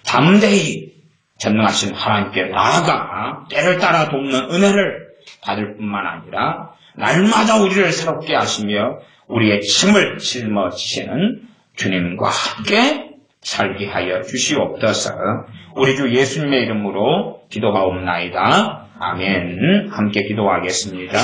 담대히 전능하신 하나님께 나아가 때를 따라 돕는 은혜를 받을 뿐만 아니라 날마다 우리를 새롭게 하시며 우리의 짐을 짊어지시는 주님과 함께 살게 하여 주시옵소서. 우리 주 예수님의 이름으로 기도하옵나이다. 아멘. 함께 기도하겠습니다.